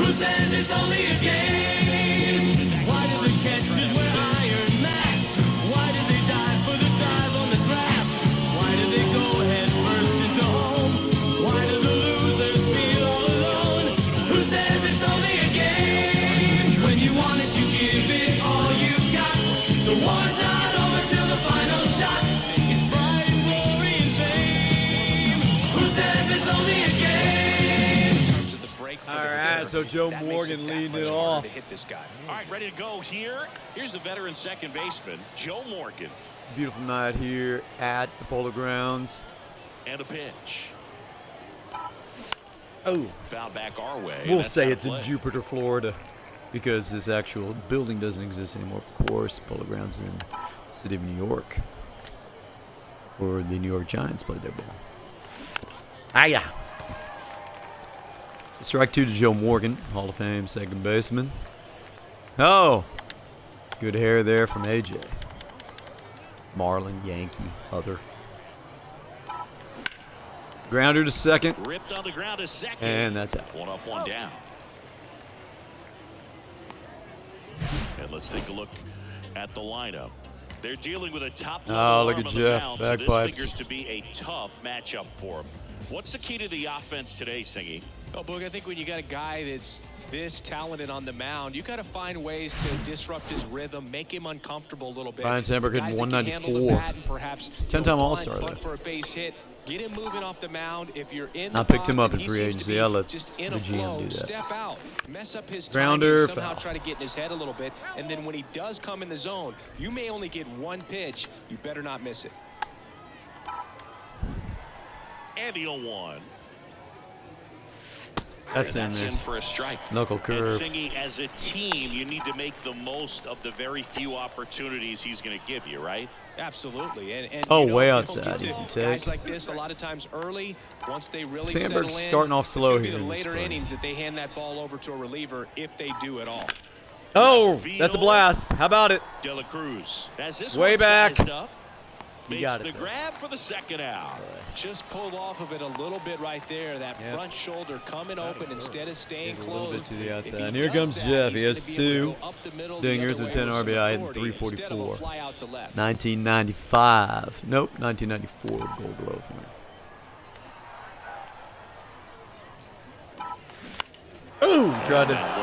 Who says it's only a game? Why do the catchers wear iron masks? Why do they dive for the dive on the grass? Why do they go head first into home? Why do the losers feel all alone? Who says it's only a game? When you want it, you give it all you've got. The war's not over till the final shot. It's pride and glory and fame. Who says it's only a game? All right, so Joe Morgan leading it off. All right, ready to go here. Here's the veteran second baseman, Joe Morgan. Beautiful night here at the Polo Grounds. And a pitch. Oh. Foul back our way. We'll say it's in Jupiter, Florida, because this actual building doesn't exist anymore. Of course, Polo Grounds in the city of New York, where the New York Giants played their ball. Ah, yeah. So strike two to Joe Morgan, Hall of Fame second baseman. Oh, good hair there from AJ. Marlin, Yankee, other. Grounder to second. Ripped on the ground to second. And that's out. One up, one down. And let's take a look at the lineup. They're dealing with a top level Oh, look arm at on the Jeff. mound, so this Bagpipes. figures to be a tough matchup for him. What's the key to the offense today, Singy? Oh, Boog, I think when you got a guy that's this talented on the mound, you got to find ways to disrupt his rhythm, make him uncomfortable a little bit. Brian Sandberg hitting Guys that can handle the 194. bat and perhaps 10-time bunt All-Star there. for a base hit. Get him moving off the mound. If you're in I the picked him box up and in he free seems to agency. be I let just in the a GM flow, do that. step out, mess up his Grounder, timing, somehow foul. try to get in his head a little bit, and then when he does come in the zone, you may only get one pitch. You better not miss it. And the 0-1. That's in That's there. in for a strike. Knuckle curve. And Singy, as a team, you need to make the most of the very few opportunities he's going to give you, right? Absolutely. And Oh, you know, way if you don't outside. get to Easy take. guys like this a lot of times early, once they really Sandberg's settle in, starting off slow it's here gonna in be this the later spring. innings that they hand that ball over to a reliever if they do at all. Oh, that's a blast. How about it? De La Cruz. As this Way one back. sized up, You makes got it, the though. grab for the second out. Just pulled off of it a little bit right there. That Yep. front shoulder coming open instead of staying A little closed. bit to the If outside. he And here does comes that, Jeff. he's He has gonna be able to two go up the middle the dingers other with way 10 with some RBI and authority instead of a 344. fly out to left. 1995. Nope, 1994 Gold Glove winner. Ooh, tried to. That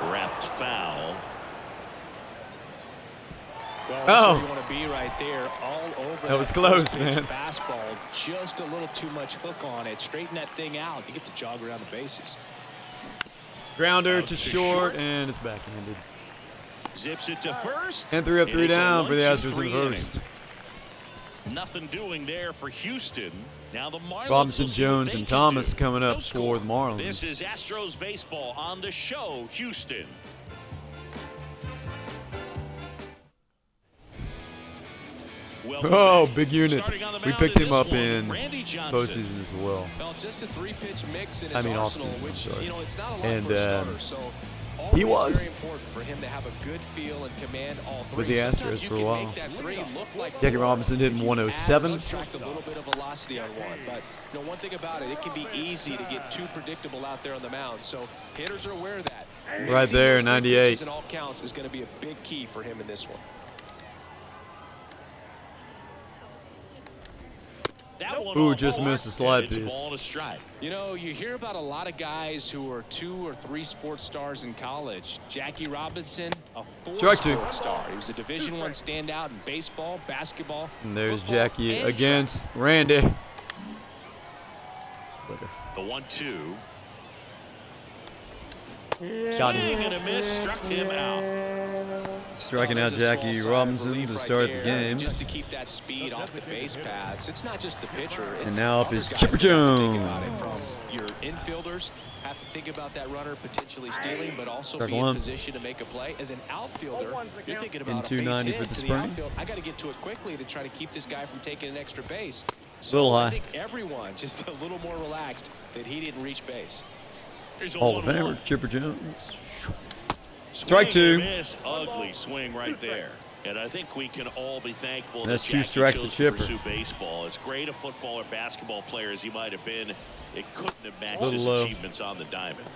one wrapped foul. Well, that's Oh. where you want to be right there, all over That was first close, pitch man. Fastball, just a little too much hook on it. Straighten that thing out. You get to jog around the bases. Grounder Out to to short, short. and it's backhanded. Zips it to first. And 3 up, 3 it's a down for the 1-2-3 Astros in the inning. first. Nothing doing there for Houston. Now the Marlins. Robinson, will see what Jones, they and can Thomas do. coming up No for score. the Marlins. This is Astros baseball on the show, Houston. Oh, big unit. Starting on the We mound picked in him this up one, in Randy Johnson. postseason as well. Well, just a 3-pitch mix in his I mean, arsenal, off-season, which, sorry. you know, it's not a lot And, for a starter. So he always was. very important for him to have a good feel and command all three. With the Sometimes Astros you for a can while. make that three look like Jackie four Robinson hitting if you 107. add, subtract a little bit of velocity on one. But you know, one thing about it, it can be easy to get too predictable out there on the mound. So hitters are aware of that. Right Mixing there, those three 98. pitches in all counts is going to be a big key for him in this one. That one Ooh, off just hard, missed the slide and it's a piece. ball and a strike. You know, you hear about a lot of guys who are 2 or 3 sports stars in college. Jackie Robinson, a 4 Strike two. sports star. He was a Division I standout in baseball, basketball, And there's football, Jackie and against Randy. The 1-2. Got Swing him. and a miss, struck him out. Striking out there's a small Jackie sigh of Robinson relief to right start the there, game. just to keep that speed off the base paths. It's not just the pitcher. And It's now up other is guys Chipper that have to think about it. Jones. From your infielders have to think about that runner potentially stealing, but also Strike be in one. position to make a play. As an outfielder, you're thinking In about a base 290 hit for the to the spring. outfield. I got to get to it quickly to try to keep this guy from taking an extra base. Little So I high. think everyone just a little more relaxed that he didn't reach base. There's a Hall of 1-1. Famer, Chipper Jones. Swing Strike two. and a miss. Ugly swing right there. And I think we can all be thankful That's that two Jackie strikes to chose to Chipper. pursue baseball. As great a football or basketball player as he might have been, it couldn't have matched Little his low. achievements on the diamond.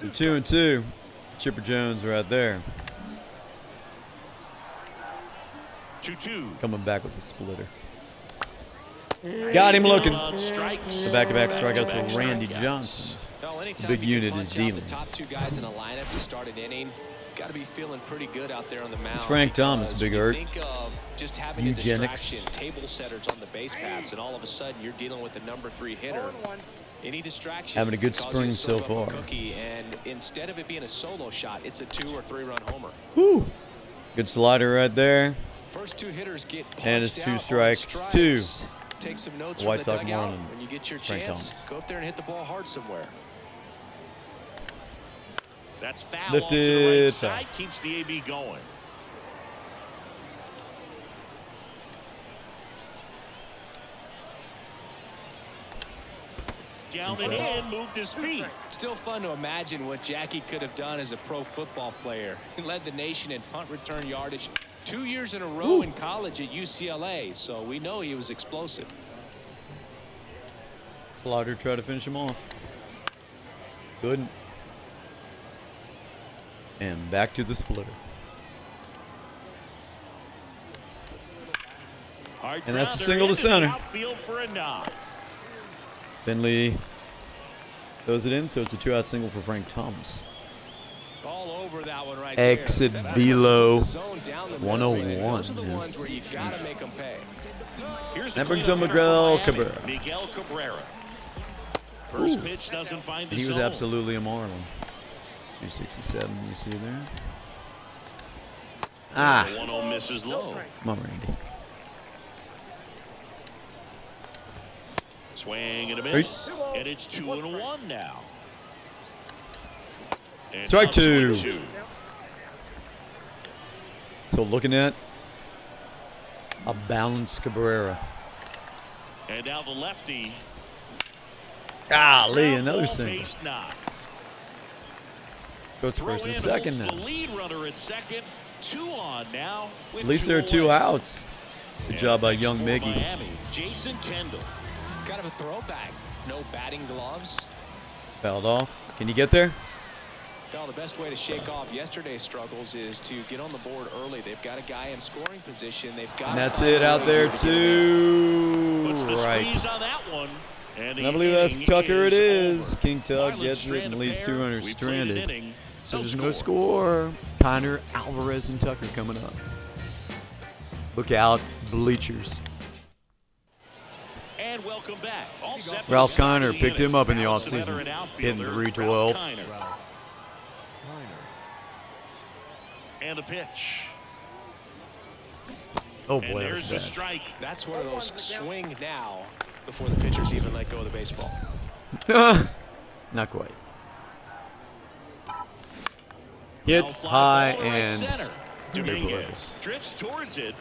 So 2-2. Chipper Jones right there. 2-2. Coming back with the splitter. Got him looking. Strikes. The back-to-back strikeouts for Randy Johnson. Well, anytime Big you can unit punch is out dealing. The top two guys in a lineup to start an inning, got to be feeling pretty good out there on the mound. It's Frank Thomas, because Big you Ert. Think of just having Eugenics. a distraction, table setters on the base paths, and all of a sudden you're dealing with the number 3 hitter. Any distraction Having a good causes spring you to so serve up a far. Cookie, and instead of it being a solo shot, it's a 2 or 3 run homer. Woo. Good slider right there. First 2 hitters get And it's punched 2 out on strikes. strikes. 2. Take some notes White from the Sox dugout. Marlin, When you get your Frank chance, Thomas. go up there and hit the ball hard somewhere. That's foul off to Lifted. the right side. Keeps the AB going. Down and in, moved his feet. Still fun to imagine what Jackie could have done as a pro football player. He led the nation in punt return yardage 2 years in a row in college at UCLA, so we know he was explosive. Slaughter tried to finish him off. Couldn't. And back to the splitter. And that's a single to center. Outfield for a knock. Finley throws it in, so it's a 2-out single for Frank Thomas. All over that one right Exit there. velo Zone down the middle. 101. Those are the ones where you gotta make them pay. Here's the That brings cleanup up hitter Miguel for Miami, Cabrera. Miguel Cabrera. First pitch doesn't find the He was zone. absolutely a Marlin. 267, you see there. Ah, The 1-0 misses low. come on, Randy. Swing and a miss. And it's 2-1 now. And Strike now 2. 2-2. So looking at a balanced Cabrera. And now the lefty. Golly, another Ball single. base knock. Goes Throw first in and second holds now. the lead runner at second. 2 on now. With At least there are 2 away. outs. Good And job by next young for Miggy. Miami, Jason Kendall. Kind of a throwback. No batting gloves. Fouled off. Can you get there? Well, the best way to shake off yesterday's struggles is to get on the board early. They've got a guy in scoring position. They've got. And that's it out there too. Puts the Right. squeeze on that one. And I believe that's Tucker. It is. over. King Tug Marlins gets it strand and a leaves pair. 2 runners We played an stranded. inning. So there's no score. Piner, Alvarez, and Tucker coming up. Look out, bleachers. And welcome back. All set for Ralph the start Kiner of the picked inning. him up in the Balanced offseason, veteran hitting outfielder, 312. Ralph Kiner. And a pitch. Oh And boy, there's the that's bad. strike. That's one of those swing now before the pitchers even let go of the baseball. Not quite. Hit Now fly high ball right and center. Good play. Dominguez drifts towards it,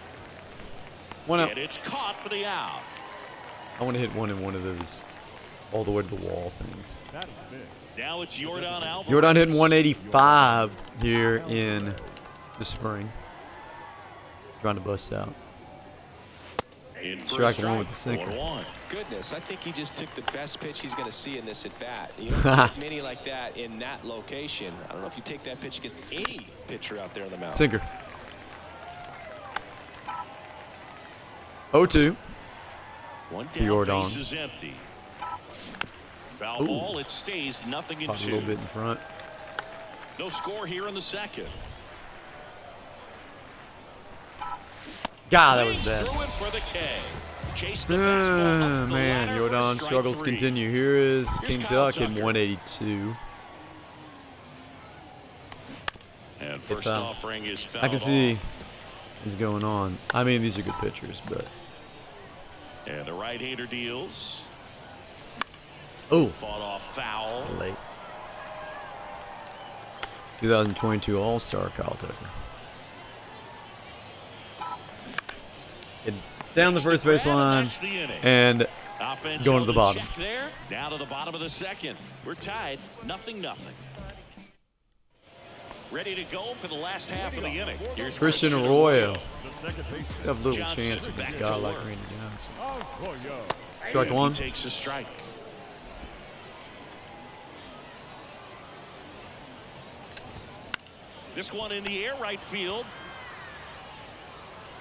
1 out. and it's caught for the out. I want to hit one in one of those all the way to the wall things. Now it's Yordan Alvarez. Jordan hitting 185 here in the spring. Trying to bust out. In for Strike a one with the sinker. 1-1. Goodness, I think he just took the best pitch he's going to see in this at bat. You don't take many like that in that location. I don't know if you take that pitch against any pitcher out there on the mound. Sinker. 0-2. One down, Yordan. base is empty. Foul Ooh. ball, it stays nothing in Caught a 2. little bit in front. No score here in the second. God, that was Swings bad. through it for the K. Chase the fastball up the Man, ladder for Jordan strike struggles 3. continue. Here is Here's King Kyle Duck hitting Tucker. 182. And first foul. offering is fouled I can see off. what's going on. I mean, these are good pitchers, but And the right-hander deals. oh, Fought off foul. late. 2022 All-Star Kyle Tucker. Get down the first Grab, and baseline that's the inning. and Offense going to held the in bottom. check there. Down to the bottom of the second. We're tied, 0-0. Ready to go for the last half of the inning. Here's Christian Arroyo. Arroyo. You have little Johnson chance back against a to guy like work. Randy Johnson. Strike And he 1. takes a strike. This one in the air right field.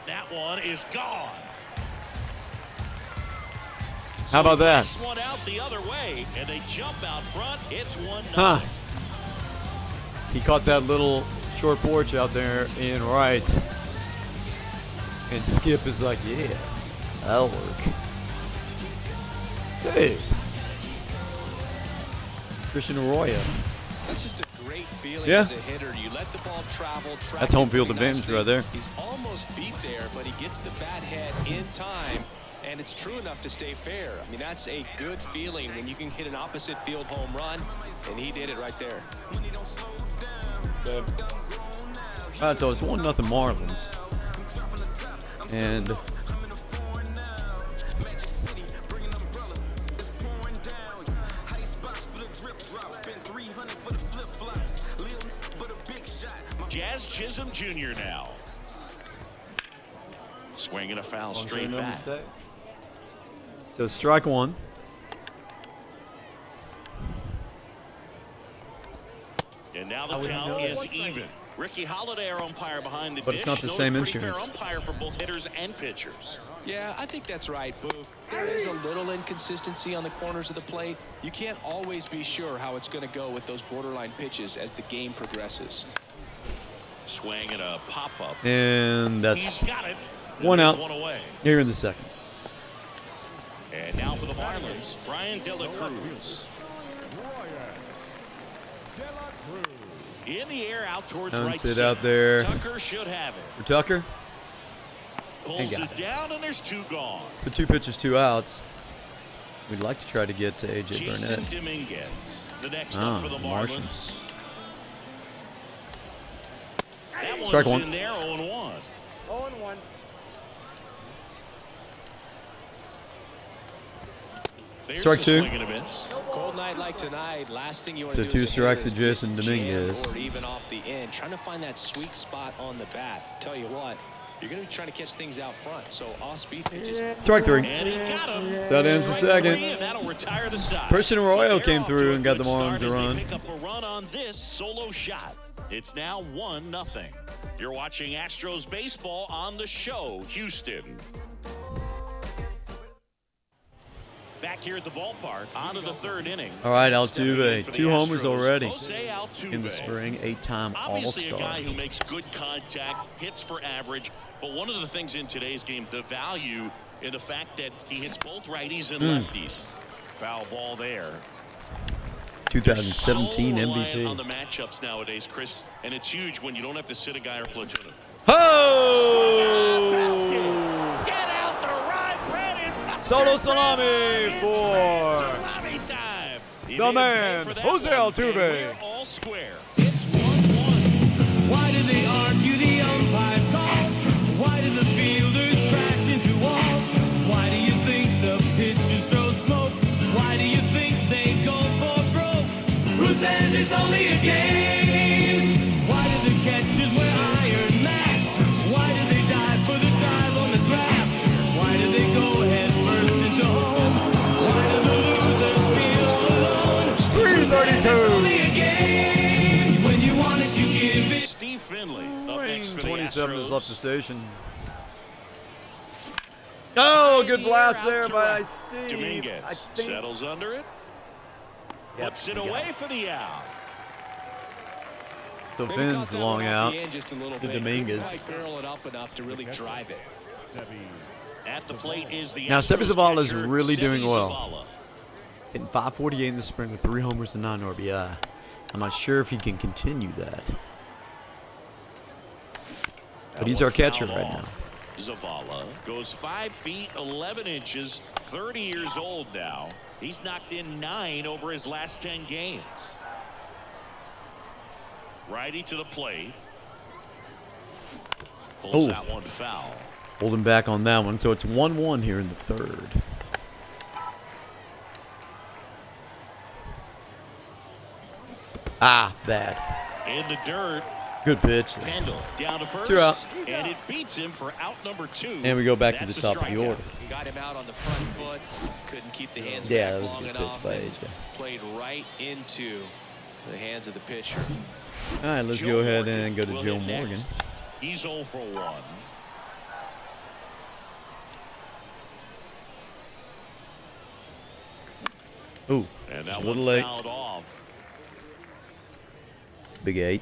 That one is gone. How about that? This one out the other way, and they jump out front. It's 1-0. Huh. He caught that little short porch out there in right. And Skip is like, yeah, that'll work. Hey. Christian Arroyo. That's just a great feeling Yeah. as a hitter. You let the ball travel. That's home field advantage right there. He's almost beat there, but he gets the bat head in time, and it's true enough to stay fair. I mean, that's a good feeling when you can hit an opposite field home run, and he did it right there. All right, so it's 1-0 Marlins. And Jazz Chisholm Jr. now. Swinging a foul straight back. so strike one. And now the count is even. Ricky Holiday, our umpire behind the But dish, it's not the knows same pretty insurance. fair umpire for both hitters and pitchers. Yeah, I think that's right, Boo. There is a little inconsistency on the corners of the plate. You can't always be sure how it's going to go with those borderline pitches as the game progresses. Swing and a pop-up. And that's He's got it. one There's out. One away. Here in the second. And now for the Marlins, Brian De La Cruz. In the air out towards right Sit center. out there Tucker should have it. for Tucker. Pulls got it it. down, and there's two gone. So 2 pitches, 2 outs. We'd like to try to get to A.J. Jason Burnett. Dominguez, the next Ah, up for the Martian. Marlins. That one's Strike one. in there, 0-1. 0-1. There's Strike the two. swing and a miss. Cold night like tonight, last thing you want So to do 2 as a strikes hitter to is Jason get Dominguez. jammed or even off the end, trying to find that sweet spot on the bat. Tell you what, you're going to be trying to catch things out front, so off-speed pitches. Strike 3. And he got him. So that ends the Strike second. 3, and that'll retire the side. Christian Arroyo They're came off through to a and got the good start Marlins a as they run. pick up a run on this solo shot. It's now 1-0. You're watching Astros baseball on the show, Houston. Back here at the ballpark, on to the third inning. All right, Stepping in Altuve. for the 2 homers Astros, already Jose Altuve. in the spring. 8-time Obviously a All-Star. guy who makes good contact, hits for average, but one of the things in today's game, the value in the fact that he hits both righties and lefties. Foul ball there. 2017 So reliant on MVP. the matchups nowadays, Chris, and it's huge when you don't have to sit a guy or platoon him. Oh! Get out the right, Brandon. Solo salami for Salami time. He the made him pay man, for that Jose one, Altuve. and we're all square. It's 1-1. Why do they argue the umpires call? Why do the fielders crash into walls? Why do you think the pitchers throw smoke? Why do you think they go for broke? Who says it's only a game? Why do the catchers wear iron masks? Why do they dive for the dive on the grass? Why do they go head first into home? Why do the losers feel alone? Who says it's 332. only a game? When you want it, you give it. Steve Finley up next for the 27 has left the Astros. station. Oh, good High blast out there to by right. Steve. Dominguez I think. settles under it. Yep, Puts it he got away it. for the out. So Maybe Finn's caught that long one out. off the end just a little to bit. Dominguez. Couldn't quite barrel it up enough to really drive it. At the plate is the Now, Seby Astros Zavala is catcher, really Seby doing well. Zavala. Hitting .548 in the spring with 3 homers and 9 RBI. I'm not sure if he can continue that. But he's our catcher right now. Zavala goes 5 feet 11 inches, 30 years old now. He's knocked in 9 over his last 10 games. Righty to the plate. Pulls Oh. that one foul. Holding back on that one. So it's 1-1 here in the third. Ah, bad. In the dirt, Good pitch. Kendall down to first. 2 out. And it beats him for out number 2. And we go back to That's the a top of the strikeout. order. Got him out on the front foot. Couldn't keep the hands Yeah, back that was a long good enough. pitch by and AJ. Played right into the hands of the pitcher. All right, let's Joe go ahead Morgan and go to will Joe hit Morgan. next. He's 0 for 1. Ooh, And a that little one late. fouled off. Big 8.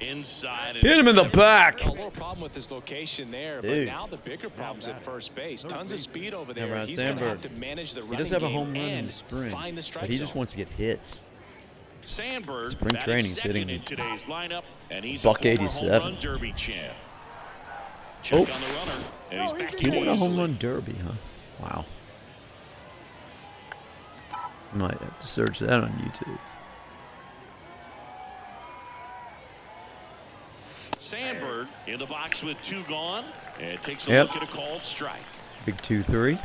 Inside. Hit him in the back. A little problem with his location there, but Dude. now the bigger problem's at first base. Tons of speed over Now, there. Ryan He's going to have Sandberg. to manage the He running does have a game home run in and the spring, find the strike but he just zone. wants to get hits. Sandberg Spring batting training's second hitting in today's lineup, and he's buck a former 87. home run derby champ. Check Oh. on the runner, and he's back He in won a home easily. run derby, huh? Wow. Might have to search that on YouTube. Sandberg in the box with 2 gone, and takes a Yep. look at a called strike. Big 2-3.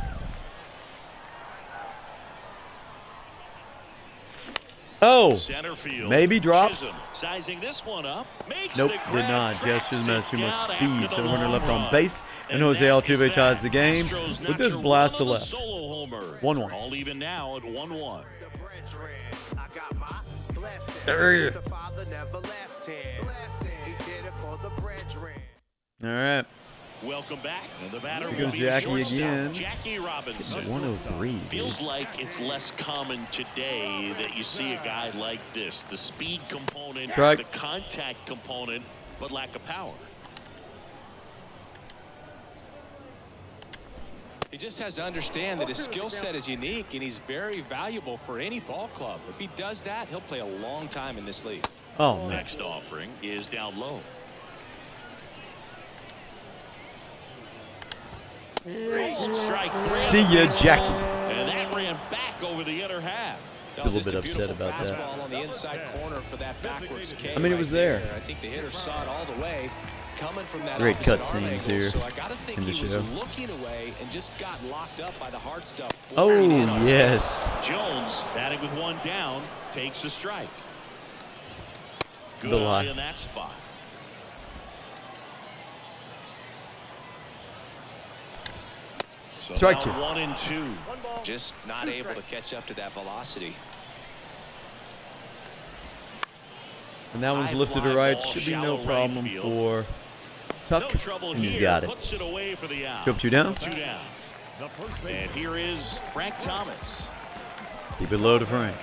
Oh, Center field. maybe drops. Chisholm sizing this one up. Makes nope, the did grab, not. tracks Just doesn't have it too much down speed. after So the the runner long left on run. base, and Jose that Altuve is ties that. the game Astros with notch this a blast run to on the left. Solo homer. 1-1. All even now at 1-1. All right. Welcome back. And the batter Here will goes be the Jackie shortstop, again. Jackie Robinson. 103. dude. Feels like it's less common today that you see a guy like this. The speed component, Strike. the contact component, but lack of power. He just has to understand that his skill set is unique and he's very valuable for any ball club. If he does that, he'll play a long time in this league. Oh, man. Next offering is down low. Strike three. See ya, Jackie. And that ran back over the inner half. A little Just bit a upset beautiful about that. fastball on the inside corner for that backwards K. I mean, it was there. I think the hitter saw it all the way. Coming from that Great opposite cut arm scenes angle, here so I gotta think in the he was show. looking away and just got locked up by the hard stuff. Oh, boring in on his yes. Jones batting with 1 down takes a strike. Good The eye lie. in that spot. So Strike now 2. 1 and 2. Just not able to catch up to that velocity. And that one's High lifted fly to right. ball, Should be no shallow right problem field. for No Tuck. trouble And he's here. got it. Puts it away for the out. Go up 2 down. 2 down. And here is Frank Thomas. Keep it low to Frank.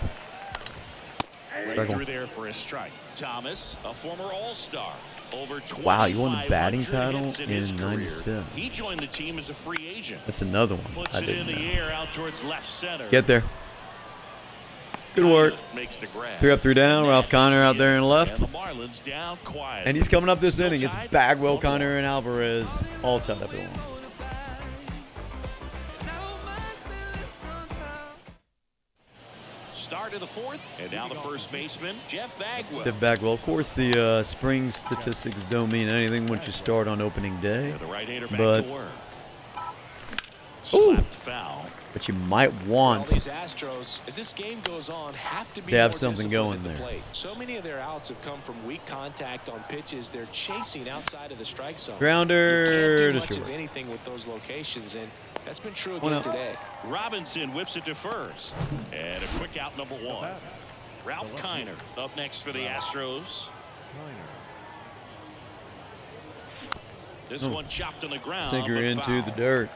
Right Strike through one. there for a strike. Thomas, a former All-Star. Over Wow, he won the batting 2,500 title hits in his in career. 97. He joined the team as a free agent. That's another one. Puts I it in didn't the know. air out towards left center. Get there. Good work. Makes the grab. 3 up, 3 down. And Ralph that Connor is out the there end. in left. And the Marlins down quiet. And he's coming up this Still inning. It's tied? Bagwell, 1-1. Connor, and Alvarez all tied up at 1. Start of the 4th, and now the first baseman, Jeff Bagwell. Jeff Bagwell. Of course, the spring statistics don't mean anything once you start on opening day, The right-hander back but to work. Ooh. Slapped foul. but you might All want. these Astros, as this game goes on, have to be They have more something disciplined going at the there. plate. So many of their outs have come from weak contact on pitches they're chasing outside of the strike zone. Grounder You can't do to much short. of anything with those locations, and that's been true One again out. today. Robinson whips it to first. And a quick out number 1. Ralph Kiner up next for the Astros. This Oh. one chopped on the ground. Sinker but into foul. the dirt.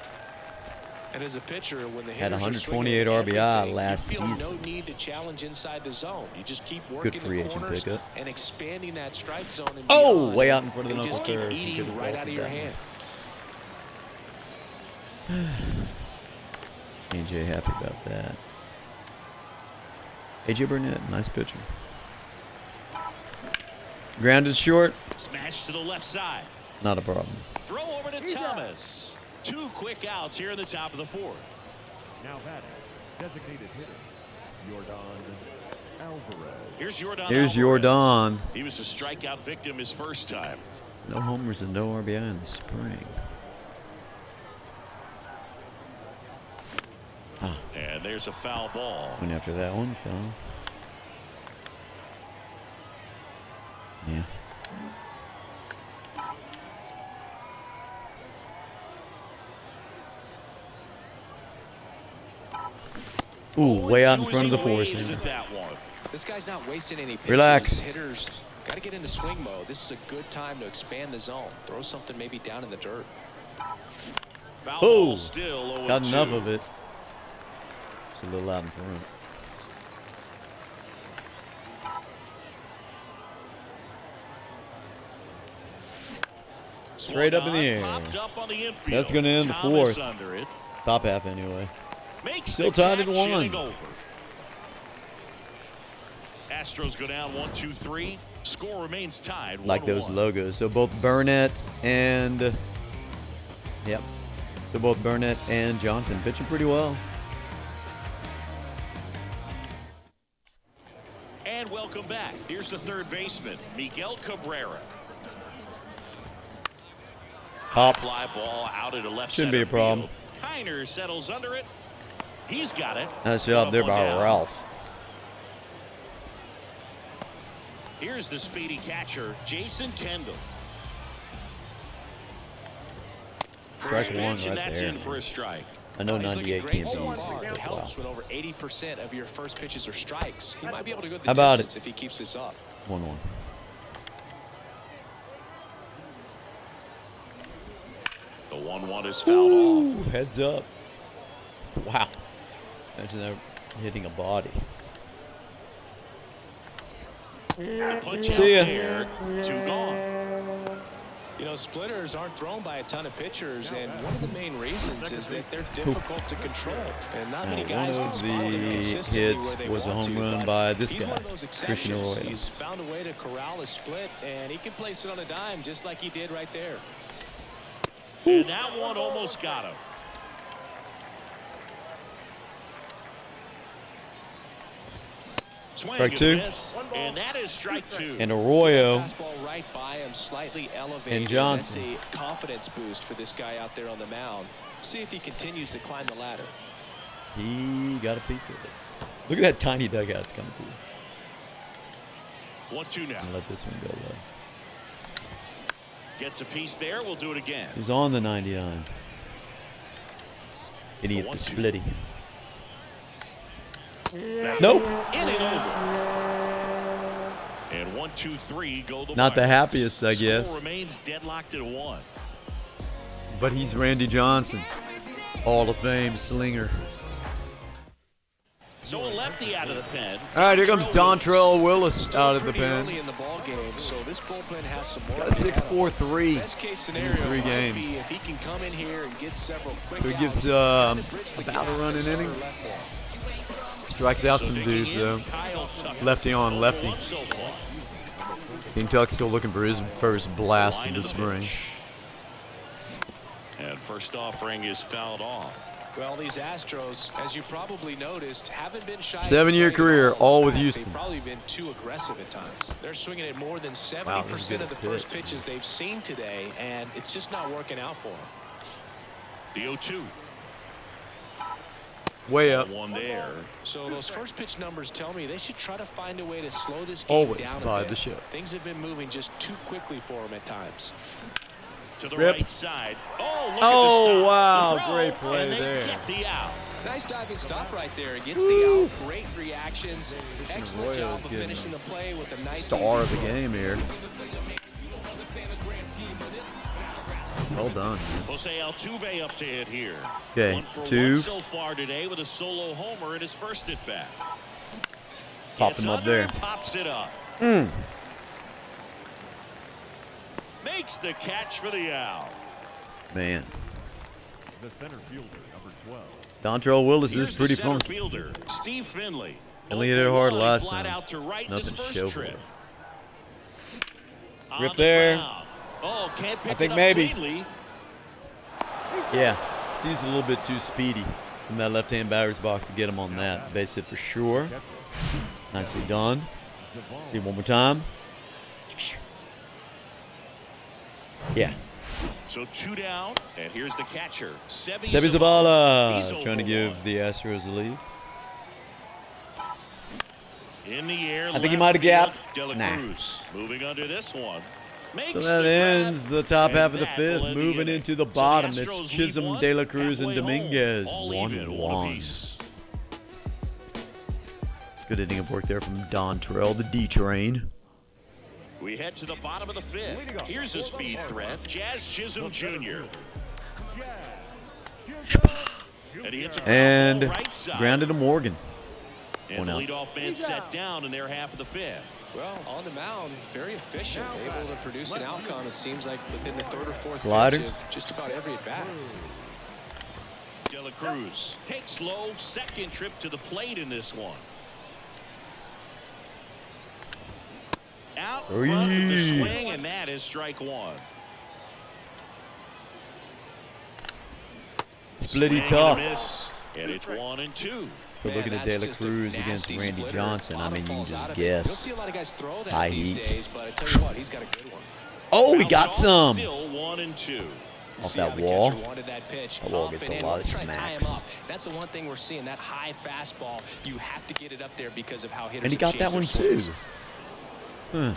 And as a pitcher, when the Had hitters are 128 swinging at RBI everything, last you feel no season. need to challenge inside the zone. You just keep working free the agent corners pickup. and expanding that strike zone. And Oh, beyond, way and out in front of the they knuckle just keep curve. He eating could've right out bolted of your that hand. AJ happy about that. AJ Burnett, nice pitcher. Grounded short, Smash to the left side. not a problem. Throw over to Thomas. 2 quick outs here in the top of the 4th. Now batting, designated hitter, Jordan Alvarez. Here's Jordan. Here's Alvarez. Jordan. He was a strikeout victim his first time. No homers and no RBI in the spring. Ah, And there's a foul ball. went after that one, fell. Yeah. Ooh, way out in 0-2 front of the as he force. waves here. at that one. This guy's not wasting any pitches. Relax. Hitters got to get into swing mode. This is a good time to expand the zone. Throw something maybe down in the dirt. Foul Oh, ball still 0-2. got enough of it. It's a little out in front. Straight up in the air. Popped up on the infield. That's going to end the Thomas fourth. under it. Top half anyway. Makes Still the tied at catch, 1. inning over. Astros go down 1-2-3. Score remains tied. Like 1-1. those logos. So both Burnett and Johnson pitching pretty well. And welcome back. Here's the third baseman, Miguel Cabrera. Hop. Fly ball out into left Shouldn't center be a problem. field. Kiner settles under it. He's got it. Nice job there by Ralph. Here's the speedy catcher, Jason Kendall. Strike First one pitch, and right that's there. in for a strike. I know He's looking 98 great can't be so easy. far. It but wow. helps when over 80% of your first pitches are strikes. He might be able to go the How about distance if he keeps this up. 1-1. The 1-1 is fouled off. Ooh, heads up. Wow. Imagine that hitting a body. The punch out See ya. there, 2 gone. You know, splitters aren't thrown by a ton of pitchers, and one of the main reasons is that they're difficult to control, and not many guys One can of spot them the consistently where hits they was a want home to, run but by this he's guy, one of those Christian exceptions. Arroyo. He's found a way to corral a split, and he can place it on a dime just like he did right there. And that one almost got him. Swing Strike and 2. miss, and that is strike 2. And Arroyo Fastball right by him, slightly elevated. and Johnson. That's a confidence boost for this guy out there on the mound. See if he continues to climb the ladder. He got a piece of it. Look at that tiny dugout. It's kind of cool. 1-2 now. I'll let this one go low. Gets a piece there. We'll do it again. He's on the 99. Idiot, the 1-2. splitty. Now, Nope. Inning over. And 1-2-3 go the Not the Miners. happiest, I guess. Score remains deadlocked at 1. But he's Randy Johnson. Hall of Fame slinger. So a lefty out of the pen. All right, here comes Dontrell Willis Still out of the pretty pen. early in the ball game, so this bullpen has some Got a work. 6.43 Best case in scenario his 3 might games. be if he can come in here and get several quick So he gives outs, kind of bridge the about a gap run to an center inning. left for him. Strikes out So some digging dudes in, though. Kyle Tucker. Lefty on lefty. 0-1 so far. King Tuck's still looking for his first blast Line of to the the spring. pitch. And first offering is fouled off. Well, these Astros, as you probably noticed, haven't been shy. 7-year career, all with Houston. They've probably been too aggressive at times. They're swinging at more than 70% Wow, this is a of the good first pitch. pitches they've seen today, and it's just not working out for them. The 0-2. Way up. One there. So those first pitch numbers tell me they should try to find a way to slow this game Always down by a bit. the ship. Things have been moving just too quickly for them at times. To the Rip. right side. Oh, look Oh, at the stop. wow, The throw, great play and they there. get the out. Nice diving stop right there. Gets the out. Great reactions. Excellent Arroyo job is of getting finishing the play with a nice Star of easy the throw. game here. Well done. Jose Altuve up to hit here. Okay, 1 for 2. 1 so far today with a solo homer in his first at bat. Pop Gets him up under there. and pops it up. Makes the catch for the out. Man. The center fielder, number 12. Dontrell Willis Here's is the pretty center funky. fielder, Steve Finley. Only hit it hard 0-for-1, last flat time. out to right in his Nothing to first show for trip. it. On Rip the there. ground. Oh, can't pick I think it up maybe. cleanly. Yeah, Steve's a little bit too speedy from that left-hand batter's box to get him on that. Base hit for sure. Nicely done. See one more time. Yeah. So 2 down, and here's the catcher, Sebi Sebi Zavala. He's Zavala trying to 0 for give 1. the Astros a lead. In the air, I think he left might have field, gapped. De La Nah. Cruz moving under this one. Makes So that the ends grab, the top and half of the that fifth. will end the Moving inning. into the So the bottom, Astros it's lead Chisholm, one, De La Cruz, and halfway home, Dominguez. all even, 1-1. apiece. Good inning of work there from Don Terrell, the D-Train. We head to the bottom of the fifth. Here's a speed threat, Jazz Chisholm Jr. And he hits a And ground ball right side. grounded to Morgan. And the One out. leadoff man set down in their half of the fifth. Well, on the mound, very efficient, able to produce an outcome, it seems like, within the third or fourth Slider. pitch of just about every at-bat. De La Cruz takes low, second trip to the plate in this one. Out front with the swing, and that is strike one. Splitty Swing tough. and a miss, and it's 1-2. We're looking at De La Cruz against Randy Johnson. I mean, you can just You don't guess. see a lot of guys throw that High these heat. days, but I tell you what, he's got a good one. Oh, we got Fouls it off, some. Still 1-2. Off See how that the wall. catcher wanted that pitch. That wall Up gets and a in. lot of Try to tie him smacks. up. That's the one thing we're seeing, that high fastball. You have to get it up there because of how hitters And he have got changed that their one swings. too. Huh.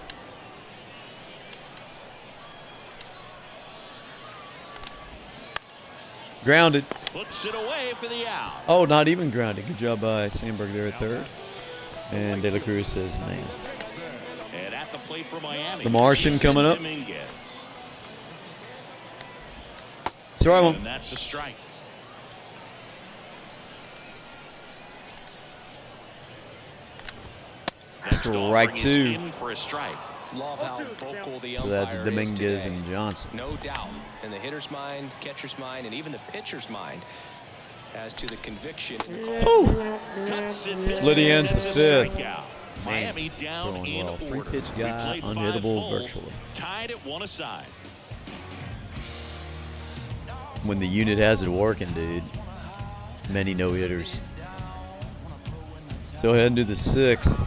Grounded. Puts it away for the out. Oh, not even grounded. Good job by Sandberg there at third. And De La Cruz says, man. And at the plate for Miami, The Martian Jason coming up. Dominguez. Throw him. And that's a strike. Next Strike offering is two. in for a strike. Love how vocal the So umpire that's is Dominguez today. and Johnson. No doubt. In the hitter's mind, catcher's mind, and even the pitcher's mind as to the conviction in the call. Cuts and Splitty ends the misses, a fifth. strikeout. Miami down throwing in well. order. Three-pitch We guy, played 5 unhittable full, virtually. Tied at 1 aside. When the unit has it working, dude. Many no-hitters. So ahead and do the sixth.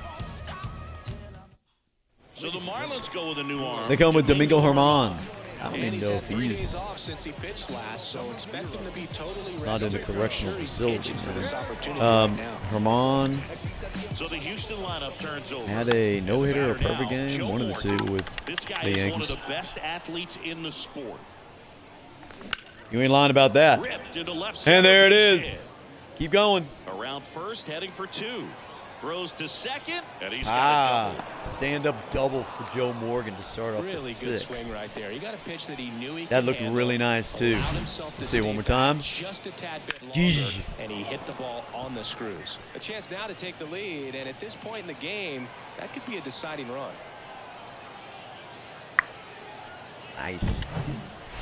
So the Marlins go with a new arm. They come with Domingo Herman. I don't And even he's know had if 3 he's days off since he pitched last, so expect him to be totally not in the rested. correctional Sure, he's facility. itching for this opportunity Man. right now. Herman So the Houston lineup turns over. had a no-hitter or And the batter perfect now, game, Joe one of the Morgan. two with This guy the is one Yankees. of the best athletes in the sport. You ain't lying about that. Ripped into left And center there it base is. hit. Keep going. Around first, heading for 2. Throws to second, and he's got a double. Stand-up double for Joe Morgan to start off Really the good sixth. swing right there. He got a pitch that he knew he That could looked handle, really nice, too. allowed himself to Let's see it one stay more back time. just a tad bit longer, Jeez. and he hit the ball on the screws. A chance now to take the lead, and at this point in the game, that could be a deciding run. Nice.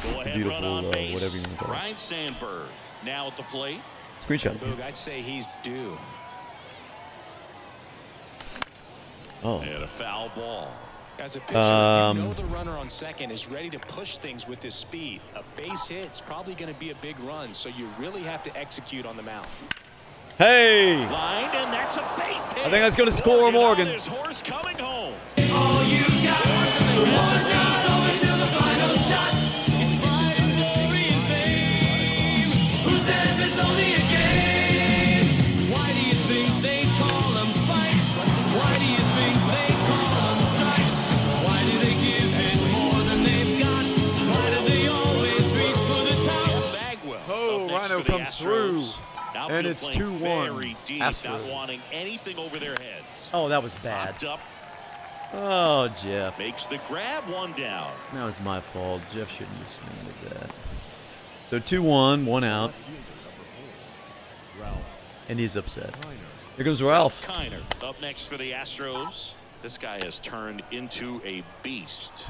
Go ahead, Beautiful, run on base. whatever you want to call it. Ryan Sandberg now at the plate. Screenshot. Boog, I'd say he's due. Oh. And a foul ball. As a pitcher, you know the runner on second is ready to push things with his speed. A base hit's probably going to be a big run, so you really have to execute on the mound. Hey! Lined, and that's a base hit. I think that's gonna score Morgan. On his horse coming home. Why do you think they call them spikes? Why do you think they call them strikes? Why do they give it more than they've got? Why do they always reach for the top? Bagwell. Oh, up next Rhino for the comes through. Astros. And Outfield it's playing 2-1 Very deep, Astros. not wanting anything over their heads. Oh, that was bad. Popped up, Oh, Jeff. makes the grab, 1 down. That was my fault. Jeff shouldn't have swinged that. So 2-1, 1 out, Ralph and he's upset. Kiner. Here comes Ralph. Kiner up next for the Astros. This guy has turned into a beast.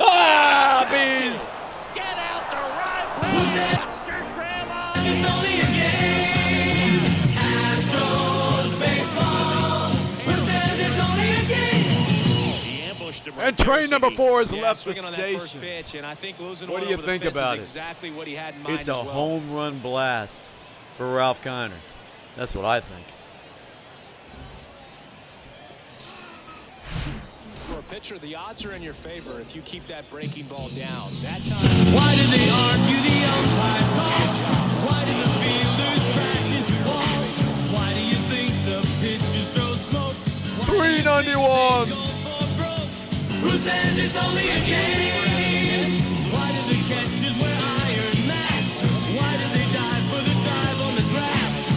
Ah, beans! Get out the right way, Master Grandma. It's only a game. Astros baseball. Who says it's only a game? He ambushed him And right train there, number Ziggy. 4 has Yeah, left the swinging on that first station. pitch, and I think losing What one do you over the think fence about it? is exactly what he had in mind It's a as well. home run blast for Ralph Kiner. That's what I think. For a pitcher, the odds are in your favor if you keep that breaking ball down. That time. Why do they argue the umpire's calls? Why do the fielders crash into walls? Why do you think the pitchers throw smoke? Why do you think 391. they go for broke? Who says it's only a game? Why do the catchers wear iron masks? Why do they dive for the dive on the grass?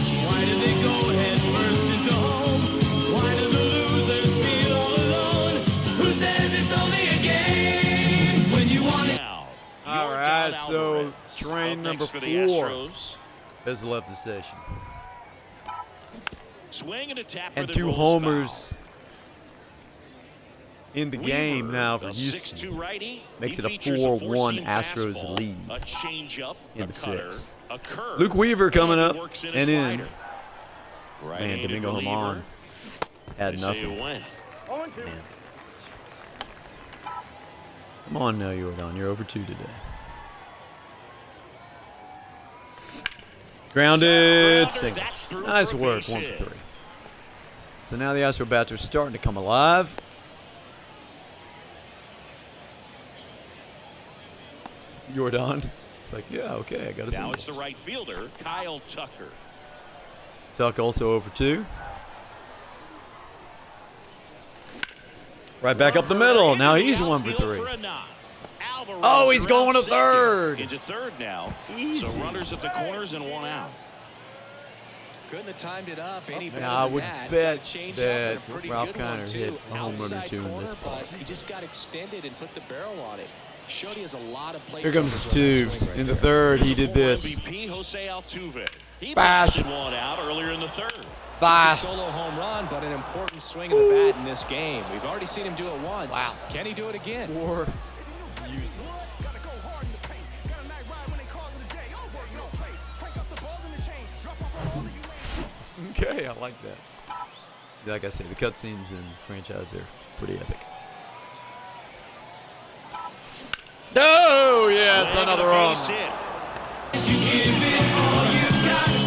so Alvarez. train Up number next for the 4 Astros. has left the station. Swing and a tapper And that 2 rolls homers foul. in the Weaver, game now for the Houston. 6'2" righty. Makes He it a features 4-1 4-seam Astros fastball, lead a changeup, in a the cutter, 6th. a curve. Luke Weaver coming and he up works in a and in. slider. Man, Right-handed Domingo reliever. Germán had They say nothing. it went. Man. Come on now, Jordan. You're over 2 today. Grounded. Grounder, Single. that's through Nice for a work. base 1 hit. for 3. So now the Astro bats are starting to come alive. Jordan. It's like, yeah, okay, I got to see. Now it's the right fielder, Kyle Tucker. Tuck also over 2. Right back up the middle. Now he's 1 for 3. Oh, he's going to third. Into third now. Easy. So runners at the corners and 1 out. Couldn't have timed it up any better Now, I than would that. bet Got a change that up and a pretty Ralph good one, Kiner too. hit a home run or Outside 2 in this corner, ball. but he just got extended and put the barrel on it. Showed he has a lot of plate. Here comes coverage on that Tubes. swing right In the there. 3rd, he did this. MVP Jose Altuve. He Bash. blasted 1 out earlier in the 3rd. Just a Five. solo home run, but an important swing of the bat in this game. We've already seen him do it once. Wow. Can he do it again? 4. Okay, I like that. Like I say, the cutscenes in franchise are pretty epic. Oh, yes, Swing and another a run. base hit.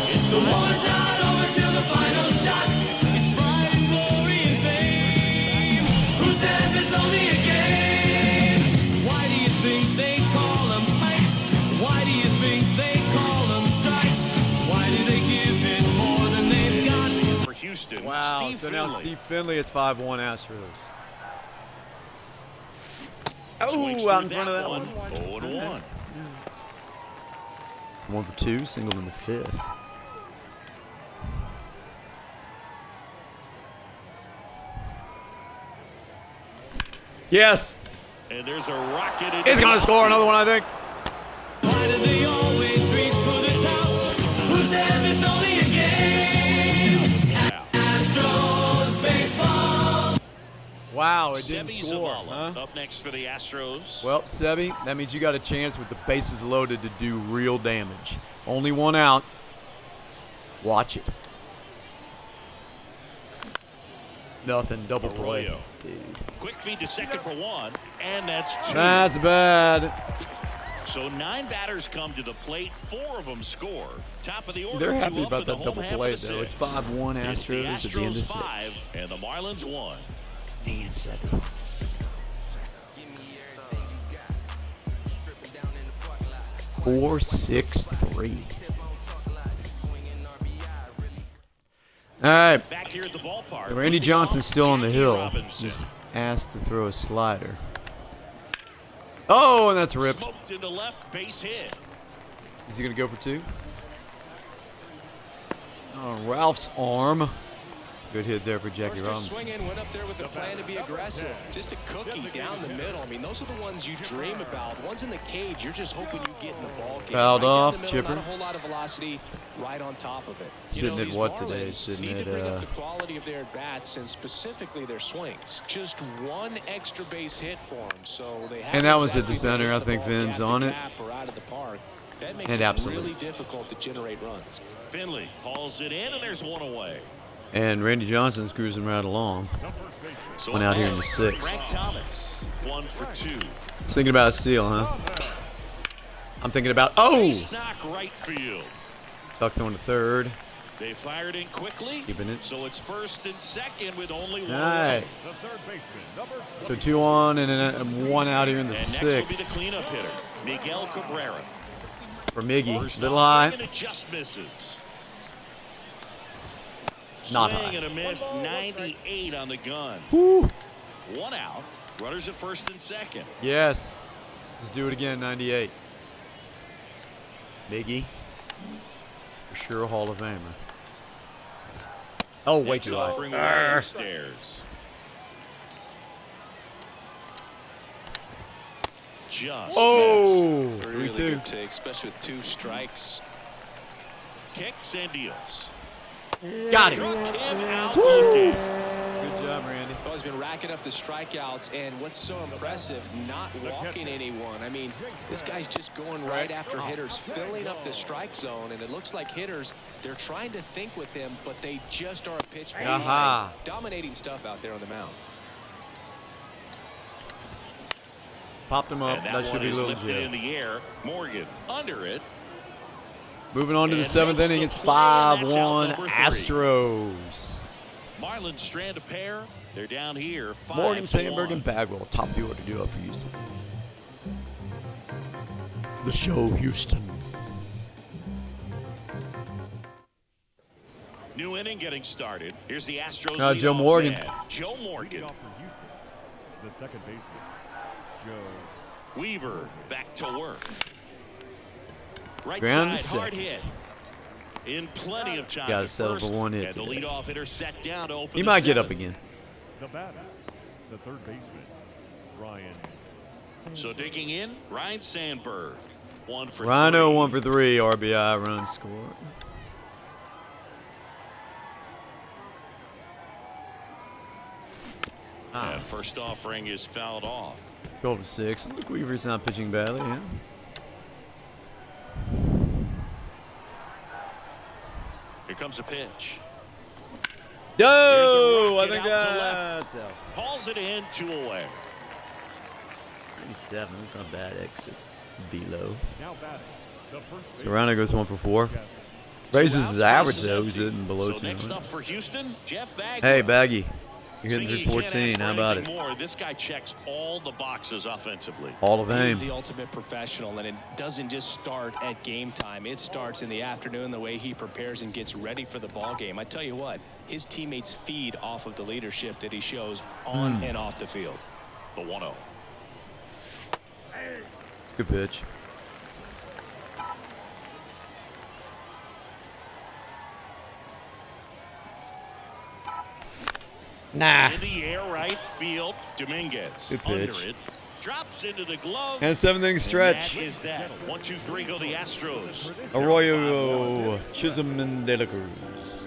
It's the war's not over till the final shot. It's pride and glory and fame. Who says it's only a game? Why do you think they call them spiced? Why do you think they call them strikes? Why do they give it more than they've got? For Houston, Wow, Steve so now Finley. Steve Finley, it's 5-1 Astros. Swings Oh, out in through front of that one. one. 0-1. 1 for 2, single in the 5th. Yes, And there's a rocket. he's going to score another one, I think. Why do they always reach for the top? Who says it's only a game? Astros baseball. Wow, it didn't Sebi score, Zavala huh? up next for the Astros. Well, Sebi, that means you got a chance with the bases loaded to do real damage. Only 1 out. Watch it. Nothing, double play. Arroyo. Dude. Quick feed to second for 1, and that's 2. That's bad. So 9 batters come to the plate, 4 of them score. Top of the order. They're 2 happy up about in the that home double half of play, the though. It's 6th. 5-1 It's the Astros at the end of Astros 6. 5 and the Marlins 1. Man, Sebi. 4-6-3. All right. Back here at the ballpark. Randy leading Johnson's off, still on the Jackie hill. Robinson. Just asked to throw a slider. Oh, and that's ripped. Smoked into left, base hit. Is he going to go for 2? Oh, Ralph's arm. Good hit there for Jackie First Robinson. swing in, went up there with the plan to be aggressive. Just a cookie down the middle. I mean, those are the ones you dream about. Ones in the cage, you're just hoping you get in the ball game. Fouled Right down off, the middle, chipper. Not a whole lot of velocity right on top of it. Sitting at these what today? Marlins Sitting need at, to bring up the quality of their at-bats and specifically their swings. Just 1 extra base hit for them. So they have And that was at the exactly been center. hitting I the think ball Vin's gap to on it. gap or out of the park. That makes And it absolutely. really difficult to generate runs. Finley hauls it in, and there's 1 away. And Randy Johnson's cruising right along. So One out here in the Marlins, 6th. Frank Thomas, 1 for 2. Thinking about a steal, huh? I'm thinking about, oh! Base knock right field. Tuck throwing to 3rd. They fired in quickly. Keeping it. So it's 1st and 2nd with only 1 All right. away. The third baseman, number So 2 on and then 1 out here in the And next will be the 6th cleanup hitter, Miguel Cabrera. for Miggy. First Little offering, high. and it just misses. Not Swing high. and a miss, 98 on the gun. Woo. 1 out. Runners at 1st and 2nd. Yes. Let's do it again, 98. Miggy. For sure a Hall of Famer. Oh, way Next too high. offering Warren stairs. just Oh, Really 3-2. good take, especially with 2 strikes. kicks and deals. Got him. Struck him out looking. Good job, Randy. Well, he's been racking up the strikeouts, and what's so impressive, not walking anyone. I mean, this guy's just going right after hitters, filling up the strike zone, and it looks like hitters, they're trying to think with him, but they just are a pitch behind. Aha. Dominating stuff out there on the mound. Popped him up. And that That should one be a is little lifted in jet. the air. Morgan under it. Moving on to the And 7th makes inning. the It's play, and that's out 5-1 number 3. Astros. Marlins strand a pair. They're down here 5-1. Morgan, Sandberg, and Bagwell. Top the order due up for Houston. The show, Houston. New inning getting started. Here's the Astros. Joe leadoff Morgan. man, Joe Leading Morgan. off for Houston, the second baseman, Joe. Weaver back to work. Right Ground side, to hard second. hit. In plenty of time. Gotta at settle first, for one hit and the today. leadoff hitter set down to open He the might get up 7th. again. The batter, the third baseman, Ryan. So digging in, Ryan Sandberg. 1 for Rhino 3. 1 for 3. RBI run scored. And first offering is fouled off. 12-6. Luke Weaver's not pitching badly. Yeah. Here comes a pitch. Yo! I Here's a think rocket out to left. that's out. Hauls it in, 2 away. 97. That's not bad. Exit. Below. Now batting, the first So baseman, Rhino goes 1 for 4. Jeff. Raises Outs, his average bases though. empty. He's hitting below So 200. next up for Houston, Jeff Bagwell. Hey, Baggy. You're hitting Singing, you can't 314. ask for How about it? anything more. This guy checks all the boxes offensively. Hall of He's Fame. the ultimate professional, and it doesn't just start at game time. It starts in the afternoon, the way he prepares and gets ready for the ball game. I tell you what, his teammates feed off of the leadership that he shows on and off the field. The 1-0. Good pitch. Nah. In the air, right field. Dominguez Good under pitch. it. Drops into the glove. And a 7th inning And stretch. that is that. 1, 2, 3 go the Astros. Arroyo, Chisholm, and De La Cruz.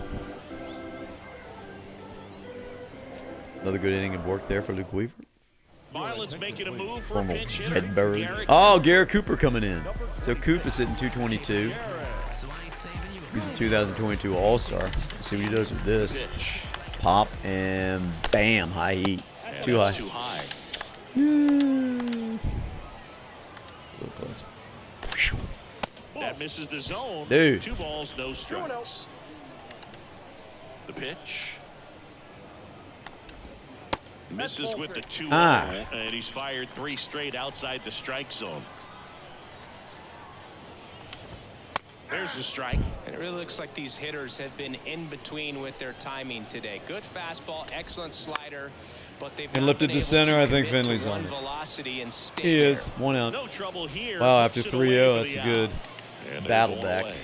Another good inning of work there for Luke Weaver. Marlins making a move for a Former pinch hitter. Redbird. Garrett. Oh, Garrett Cooper coming in. So Coop is hitting 222. He's a 2022 All-Star. Let's see what he does with this. Pitch. Pop and bam, high heat. And Too that's high. Too high. A little close. That misses the zone. Dude. 2 balls, no strikes. The pitch. Misses with the 2-0, and he's fired 3 straight outside the strike zone. There's the strike. And it really looks like these hitters have been in between with their timing today. Good fastball, excellent slider, but they've And not lifted been to able center. to I think commit to Finley's one on it. velocity and stay He is. there. 1 out. No trouble here. Wow, after Puts it away 3-0, for that's the a good out. And there's battle one back. away.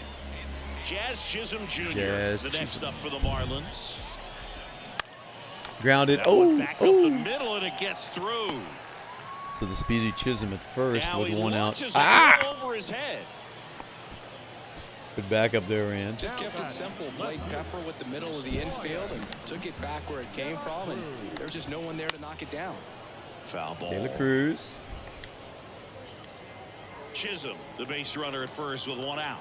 Jazz Chisholm Jr. Jazz the next Chisholm. up for the Marlins. Grounded. That one Oh, back up the oh. middle, and it gets through. So the speedy Chisholm at first Now with he 1 out. launches it Ah! over his head. Good backup there, Rand. Just kept it simple, played Pepper with the middle of the infield and took it back where it came from, and there's just no one there to knock it down. Foul ball. De La Cruz. Chisholm, the base runner at first with 1 out.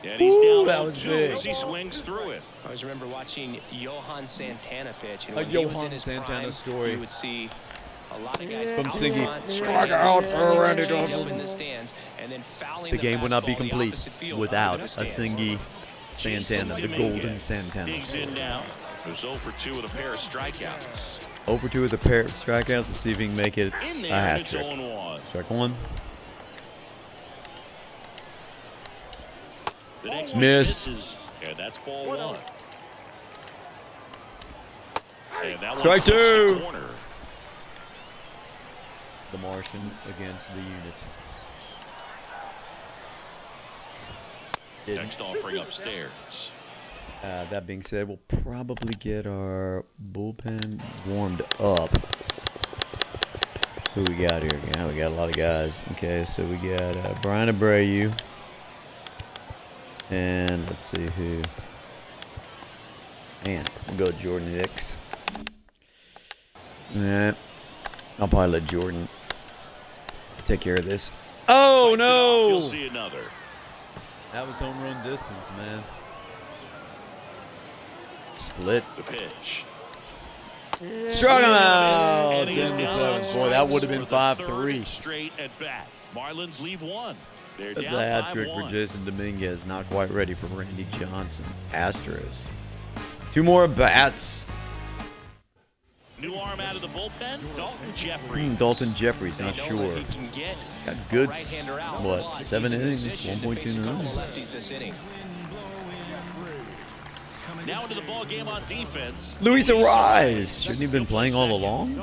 And he's Ooh, down that 0-2 was big. as he swings through it. I always remember watching Johan Santana pitch, and A when he was Johan in his Santana prime, story. you would see a lot of guys From out singing, front, "Strike trying out to for Randy change Johnson." up in the stands, and then fouling The game would not be fastball in the complete opposite field without under a the stands. Singy Santana, the golden Dominguez Santana. digs in now. There's 0 for 2 with a pair of strikeouts. Over 2 with a pair of strikeouts to see if he can make it In a there, and hat it's trick. 0-1. Strike 1. The next Miss. pitch misses, and that's ball 1. And that one Strike clips the 2. corner. The Martian against the unit. Didn't. Next offering upstairs. That being said, we'll probably get our bullpen warmed up Who we got here? Yeah, we got a lot of guys. Okay, so we got Brian Abreu. And let's see who. Man, we'll go with Jordan Hicks. Nah, I'll probably let Jordan take care of this. Oh, no! You'll see another. That was home run distance, man. Split. The pitch. Struck him out. And he is down on Boy, that would have been strikes for the 5-3. third straight at bat. Marlins leave one. They're That's down a hat trick 5-1. for Jason Dominguez. Not quite ready for Randy Johnson. Astros. 2 more bats. New arm out of the bullpen, Dalton Jeffries. Dalton Jeffries, not They know sure. that he can get Got good, a right-hander out. what, He's 7 in innings, position to 1.2 face a couple innings. of lefties this inning. Now into the ball game on defense. Luis Arise. Shouldn't he have been playing all along?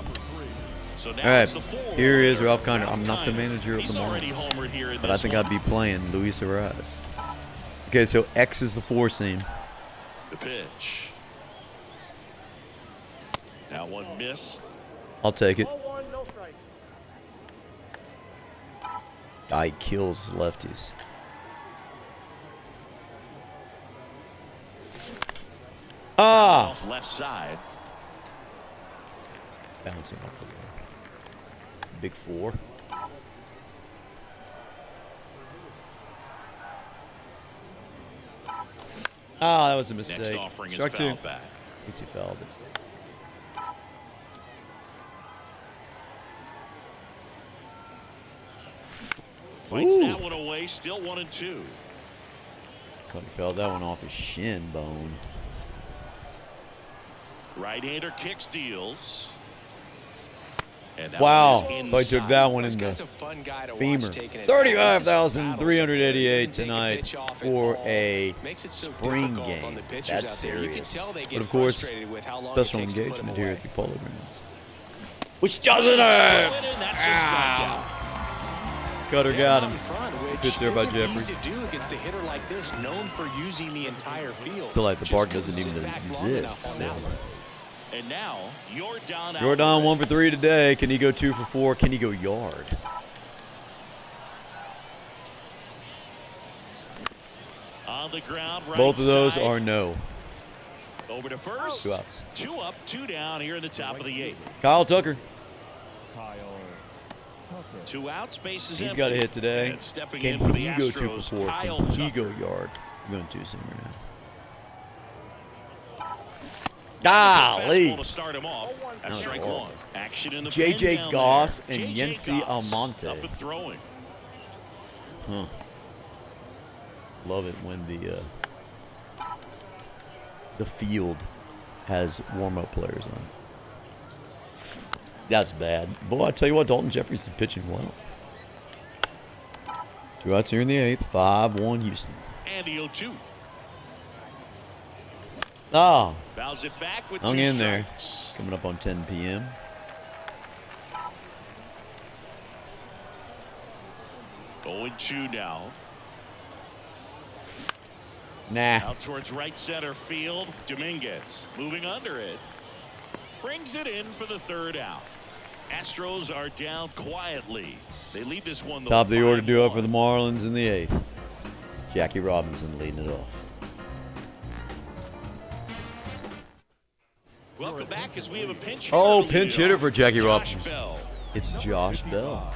So now All right, it's the forward. here is Ralph Kiner. I'm not the manager of He's the already Marlins, homered here in but I this think one. I'd be playing Luis Arise. Okay, so X is the 4 seam. The pitch. That one missed. I'll take it. Guy kills lefties. Ah! Off left side. Bouncing off the wall. Big 4. Ah, that was a mistake. Next offering is Struck 2. fouled back. He fouled it. Fights Ooh. that one away. Still 1-2. Thought he fouled that one off his shin bone. Right-hander kicks, deals. And that Wow. one is I took inside. that one in This the guy's a fun guy to watch femur. taking it back. He just battles up there. He 35,388 doesn't take a tonight pitch off at for all. a Makes it so spring difficult on the game. pitchers That's out there. You can serious. tell they get But of course, frustrated with how long special it takes to put him engagement here away. at the Polo Grounds. Which doesn't hurt. And that's a strikeout. Cutter got him. In front, which Pitch there by isn't Jeffries. easy to do against a hitter like this, known for using the entire field. Feel like the Just park couldn't doesn't even sit back long exist. enough on that one. And now, Yordan Jordan 1 for 3 today. Can he go 2 for 4? Can he go yard? on the ground, right Both of those side. are no. Over to first. 2 outs. 2 up, 2 down here in the top of the 8th. Kyle Tucker. Kyle Tucker. 2 outs, bases He's empty. got a hit today. And stepping Can in for the he go 2 for Astros, 4? Kyle Can he Tucker. go yard? I'm going 2-seamer now. Golly. Fastball to start him off. That's was strike horrible. 1. Action in the J.J. pen down Goss there. and J.J. Yency Goss Almonte. Up and throwing. Huh. Love it when the field has warm-up players on it. That's bad. Boy, I tell you what, Dalton Jeffries is pitching well. 2 outs here in the 8th. 5-1 Houston. And the 0-2. Ah, Fouls it back with hung 2 in there. strikes. Coming up on 10 p.m. Going 2 now. Nah. Out towards right center field. Dominguez moving under it. Brings it in for the 3rd out. Astros are down quietly. They lead this one. Top of the order 5-1. duo for the Marlins in the 8th. Jackie Robinson leading it off. Welcome back as we have a pinch hitter. Oh, to lead pinch it hitter off. for Jackie Josh Robinson. Bell. It's Josh Bell.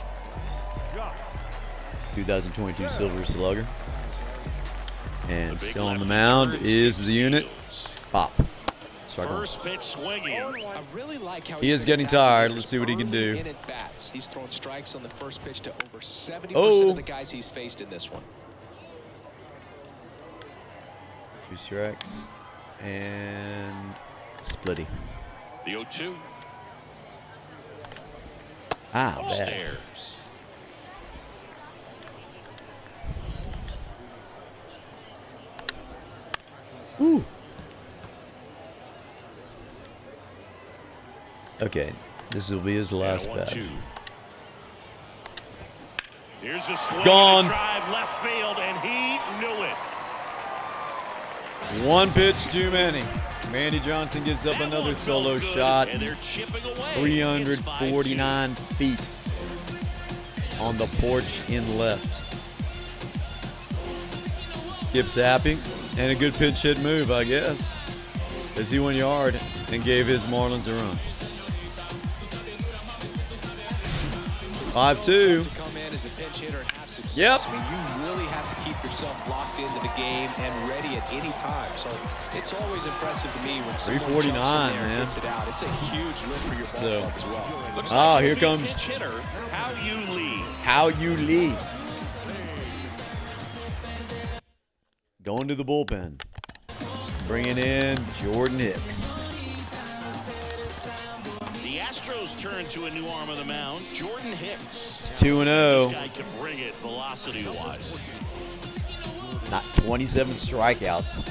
2022 Silver Slugger. And The big still on the lefty mound turns, is kicks, the unit. deals. Pop. Strike one. First pitch swinging. I really like how He he's is been getting attacking tired. hitters Let's see what he can early do. in at bats. He's thrown strikes on the first pitch to over 70% Oh. of the guys he's faced in this one. 2 strikes. And Splitty. The 0-2. Ah, bad. Stairs. Ooh. Okay, this will be his last And a bat. 1-2. Here's a swing. Gone. And a drive left field, and he knew it. 1 pitch too many. Randy Johnson gives up That another one's no solo good, shot. and they're chipping away. It's 349 feet. on the porch in left. Skip's happy, and a good pinch hit move, I guess, as he went yard and gave his Marlins a run. 5-2. To come in as a pinch hitter and have success. Yep. I mean, you really have to keep yourself locked into the game and ready at any time. So it's always impressive to me when someone jumps in there 349, and man. gets it out. It's a huge lift for your ball So- club as well. Looks Ah, like here the comes- pinch hitter, How You Lead. How you lead. Going to the bullpen. Bringing in Jordan Hicks. The Astros turn to a new arm of the mound, Jordan Hicks. 2-0. This guy can bring it velocity-wise. Not 27 strikeouts.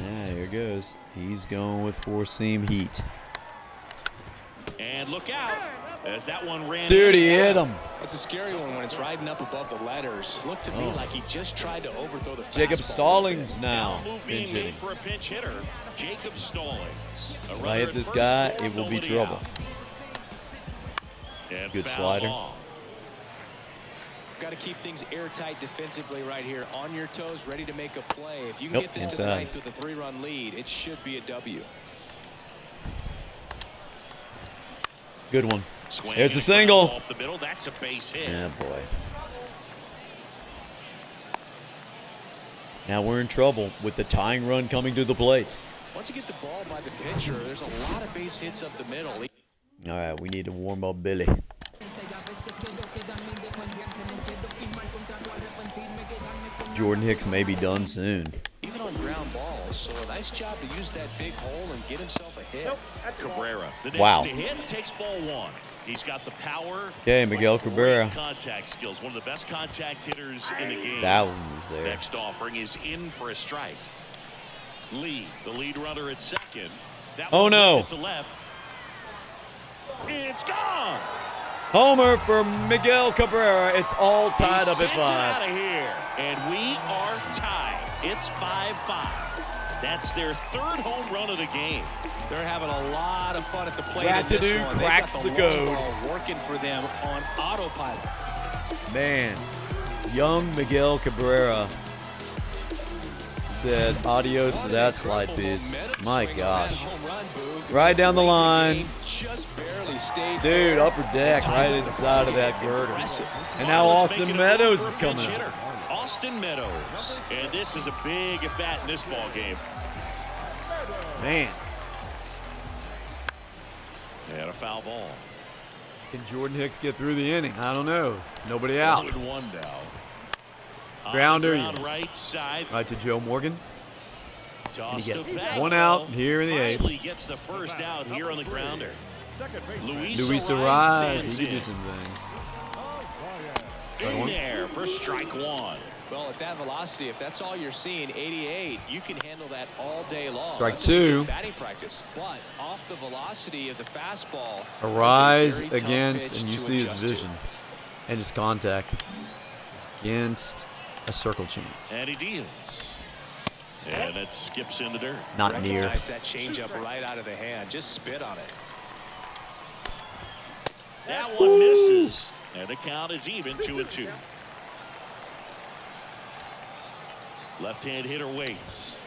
Yeah, here goes. He's going with four-seam heat. And look out as that one ran. Dude, in. he hit him. It's a scary one when it's riding up above the letters. Looked to me like he just tried to overthrow the Jacob fastball. Stallings Now now. a move Pinch being hitting. made for a pinch hitter, Jacob Stallings. A If I runner hit at this first, guy, four, it will be nobody trouble. out. And Good foul slider. ball. Got to keep things airtight defensively right here. On your toes, ready to make a play. If you can Nope, get this to the inside. ninth with a 3-run lead, it should be a W. Good one. Swing It's a and single. ground off the middle. That's a base hit. Yeah, boy. Now we're in trouble with the tying run coming to the plate. Once you get the ball by the pitcher, there's a lot of base hits up the middle. All right, we need to warm up Billy. Jordan Hicks may be done soon. Even on ground balls, so a nice job to use that big hole and get himself a hit. Cabrera, the next Wow. to hit, takes ball one. He's got the power. Okay, Miguel great Cabrera. Contact skills, one of the best contact hitters in the game. That one was there. Next offering is in for a strike. Lee, the lead runner at second. That Oh, one no. lifted to left. It's gone. Homer for Miguel Cabrera. It's all tied He up at sends it out 5. of here, and we are tied. It's 5-5. That's their third home run of the game. They're having a lot of fun at the plate in Brad this Tadu one. They've cracks got the long code. ball working for them on autopilot. Man, young Miguel Cabrera said adios to that slide piece. My gosh. Right down the line. Dude, upper deck right inside of that girder. And now Let's Austin make it a Meadows move is for a coming pinch up. hitter. Austin Meadows. And this is a big at bat in this ball game. Man, And a foul ball. can Jordan Hicks get through the inning? I don't know. Nobody out. 0-1 now. On the Grounder, ground, yes. right side. Right to Joe Morgan. Tossed gets it back. one out here in the eighth. Finally gets the first out here on the grounder. Luis Luis Ariz Ariz, stands he could do in. some things. In there for strike one. Well, at that velocity, if that's all you're seeing, 88, you can handle that all day long. Strike That's just two. good batting practice. But off the velocity of the fastball, that's a Arise very tough against, pitch and you to see his adjust to. vision and his contact against a circle change. And he deals. And it skips in the dirt. Not near. Recognize that changeup right out of the hand. Just spit on it. That one misses. And the count is even 2-2. Left-hand hitter waits.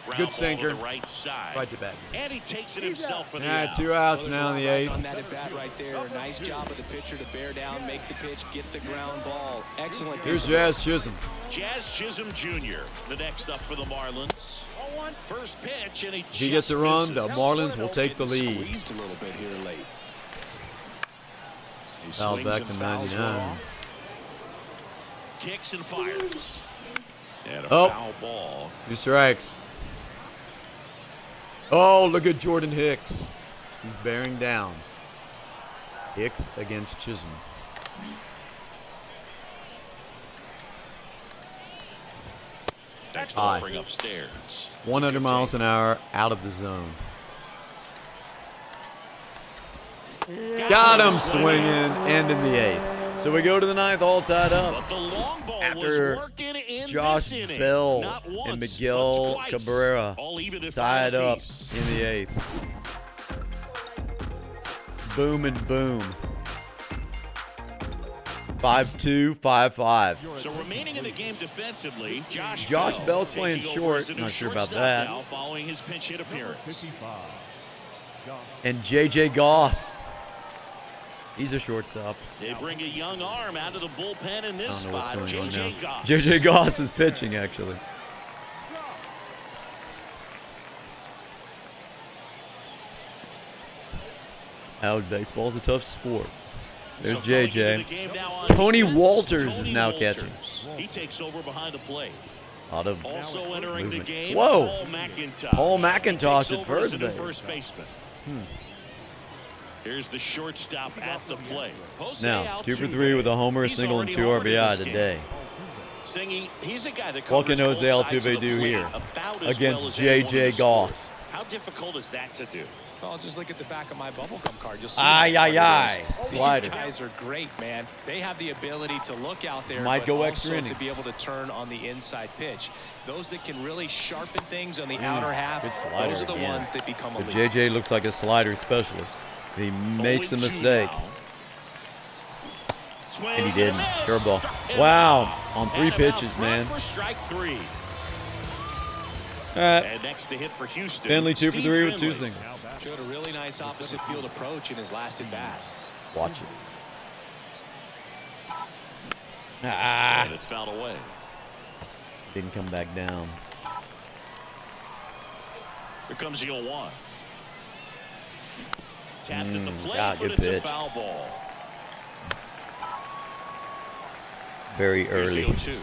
Ground Good ball sinker. to the right side. Right to bat. And he takes it himself for the Yeah, out. 2 outs Well, there's now a in the lot eighth. on that at bat right there. Nice job of the pitcher to bear down, make the pitch, get the ground ball. Excellent. Here's piece of work. Jazz Chisholm. Jazz Chisholm Jr. the next up for the Marlins. First pitch, and If he gets a run, the Marlins will take the lead. Squeezed a little bit here late. He Foul swings back and to fouls 99. off. Kicks and fires. And a Oh. foul ball. 2 strikes. Oh, look at Jordan Hicks. He's bearing down. Hicks against Chisholm. Next High. offering upstairs. 100 miles an hour out of the zone. Got him swinging, and in the eighth. So we go to the ninth, all tied up. But the long ball After was working in Josh this inning. Bell Not once, and but Miguel twice. Cabrera All even at tied 5 up apiece. in the 8th. Boom and boom. 5-2, 5-5. So remaining in the game defensively, Josh Bell's playing taking over as short. the new Not sure about shortstop that. now following his pinch hit appearance. 55. Josh. And J.J. Goss. He's a shortstop. They bring a young arm out of the bullpen in I this don't know what's spot. going on J.J. now. Goss. J.J. Goss is pitching, actually. Out baseball's a tough sport. There's So coming into JJ. the game now on Tony defense, Walters is Tony now Walters. catching. He takes over behind the plate. A lot of Also entering movement. the game, Whoa. Paul McIntosh. Paul He McIntosh takes at over as first the new base. first baseman. Here's the shortstop at the plate. Jose Now, 2 for Altuve. 3 with a homer, a He's single, and already 2 homered in RBI this game. today. Singy, he's a guy that What covers can Jose both sides of Altuve the do plate here about as against well as anyone in J.J. the sport. Goss? How difficult is that to do? Well, just look at the back of my bubblegum card. You'll see Ay, how ay, hard it ay. is. Slider. These guys are great, man. They have the ability to look out there, might but go also extra to innings. be able to turn on the inside pitch. Those that can really sharpen things on the outer half, good slider those are the again. ones that become But elite. J.J. looks like a slider specialist. He makes a 0-2 mistake. now. Swing And he didn't. miss. Curveball. Struck him Wow. out. On 3 And about pitches, front man. For strike 3. All right. And next to hit for Houston. Finley 2 for Steve 3 with 2 Finley. singles. Showed a really nice opposite field approach in his last at bat. Watch it. Ah. And it's fouled away. Didn't come back down. Here comes the 0-1. Tapped at the plate, God, but good it's a pitch. foul ball. Very Here's the early. 0-2.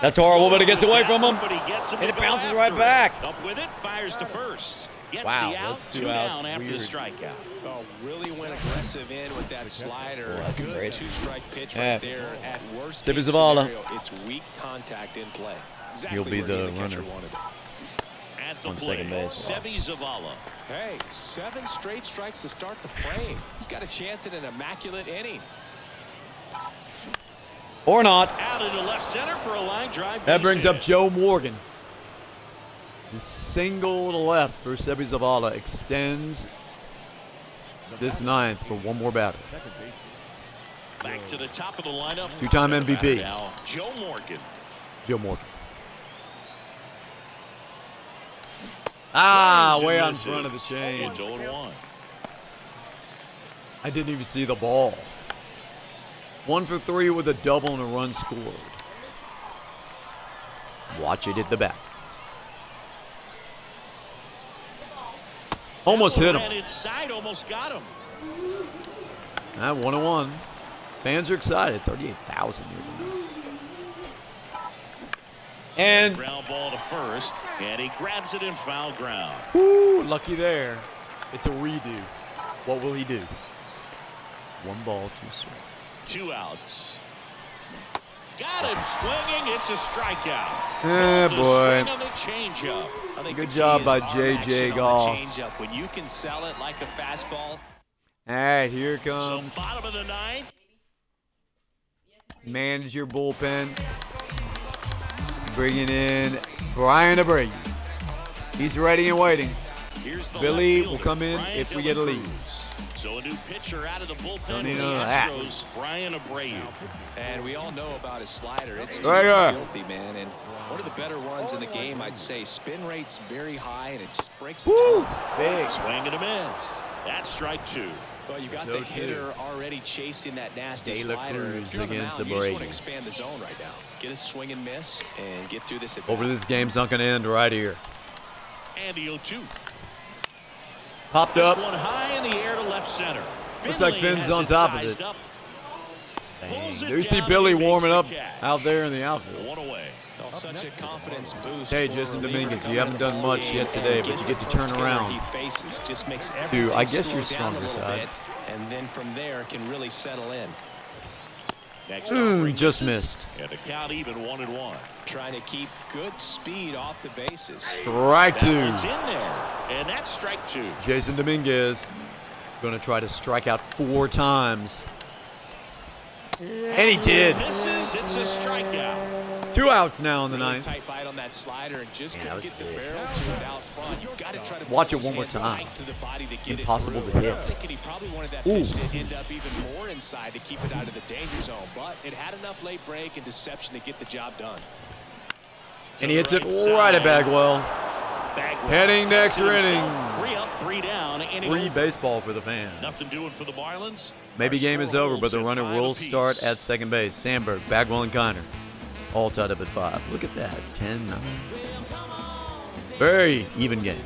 That's horrible, but it gets away from him. But he gets him And to it go bounces after right it. back. Up with it, fires to first. Gets Wow, the out, that's 2 2 outs. down after the Weird. strikeout. Oh, really went aggressive in with that slider. that's Good great. 2-strike pitch Yeah. right there. At worst Stevie case Zavala. scenario, it's weak contact in play. Exactly He'll be where he the and catcher runner. wanted it. At the On plate, second base. Sevi Zavala. Hey, 7 straight strikes to start the frame. He's got a chance at an immaculate inning. Or not. Out into left center for a line drive. That base brings hit. up Joe Morgan. The single to left for Sebi Zavala extends this 9th for one more batter. Second baseman. Back to the top of the lineup. Two-time The MVP. batter now, Joe Morgan. Joe Morgan. Ah, Swings way and out in misses. front of the chain. It's 0-1. I didn't even see the ball. 1 for 3 with a double and a run scored. Watch it at the back. Almost hit Ran him. inside, almost got him. 1-1. Fans are excited. 38,000 here tonight. And Ground ball to first, and he grabs it in foul ground. woo, lucky there. It's a redo. What will he do? 1 ball, 2 strikes. 2 outs. Got him swinging. It's a strikeout. Eh, The boy. swing on the changeup. I think Good the key job is by arm J.J. action on the Goss. changeup. When you can sell it like a fastball. All right, here So comes bottom of the 9th. manage your bullpen. Bringing in Brian Abreu. He's ready and waiting. Here's the Billy left will fielder, come in Brian if we get a lead. Cruz. So a new pitcher out of the bullpen Don't for need the none of that. Astros, Brian Abreu. And we all know about his slider. It's just Right here. filthy, man. And one of the better ones in the game, I'd say. Spin rate's very high, and it just breaks the Woo! top. Big. Swing and a miss. That's strike 2. Well, you got So the too. hitter already chasing that nasty De La slider. Cruz If you're on the against mound, you just Abreu. want to expand the zone right now. Get a swing and miss and get through this at Over bat. this game's not going to end right here. And the 0-2. Popped This up. one high in the air to left center. Looks like Finley Finn's has on top of sized it. up. Pulls it There you see down, Billy and he warming makes up the catch. out there in the outfield. 1 away. Well, such a confidence boost. Hey, for a Jason reliever Dominguez, coming you haven't into the done ball much game yet today, and but you get get the to turn first killer around He faces just makes to, everything I guess, slow your down a stronger little side. bit, and then from there can really settle in. Next offering just misses, missed. And the count even 1-1. Trying to keep good speed off the bases. Strike That one's 2. in there. And that's strike 2. Jason Dominguez. Going to try to strike out 4 times. And he did. Misses. It's a strikeout. 2 outs now in the Really ninth. tight bite on that slider and just Man, couldn't that get was the big. barrel to it out front. You got to try to Watch put it one more those time. hands tight to the body to get Impossible it to through. hit. I'm thinking he probably wanted that Ooh. pitch to end up even more inside to keep it out of the danger zone, but it had enough late break and deception to get the job done. And he hits it right at Bagwell. Bagwell Heading to takes it extra himself. innings. 3 up, 3 down. Inning Free over. baseball for the fans. Nothing doing for the Marlins. Maybe Our game is score over, but holds the at runner 5 will apiece. start at second base. Sandberg, Bagwell, and Kiner. All tied up at 5. Look at that. 10-9. Very even game.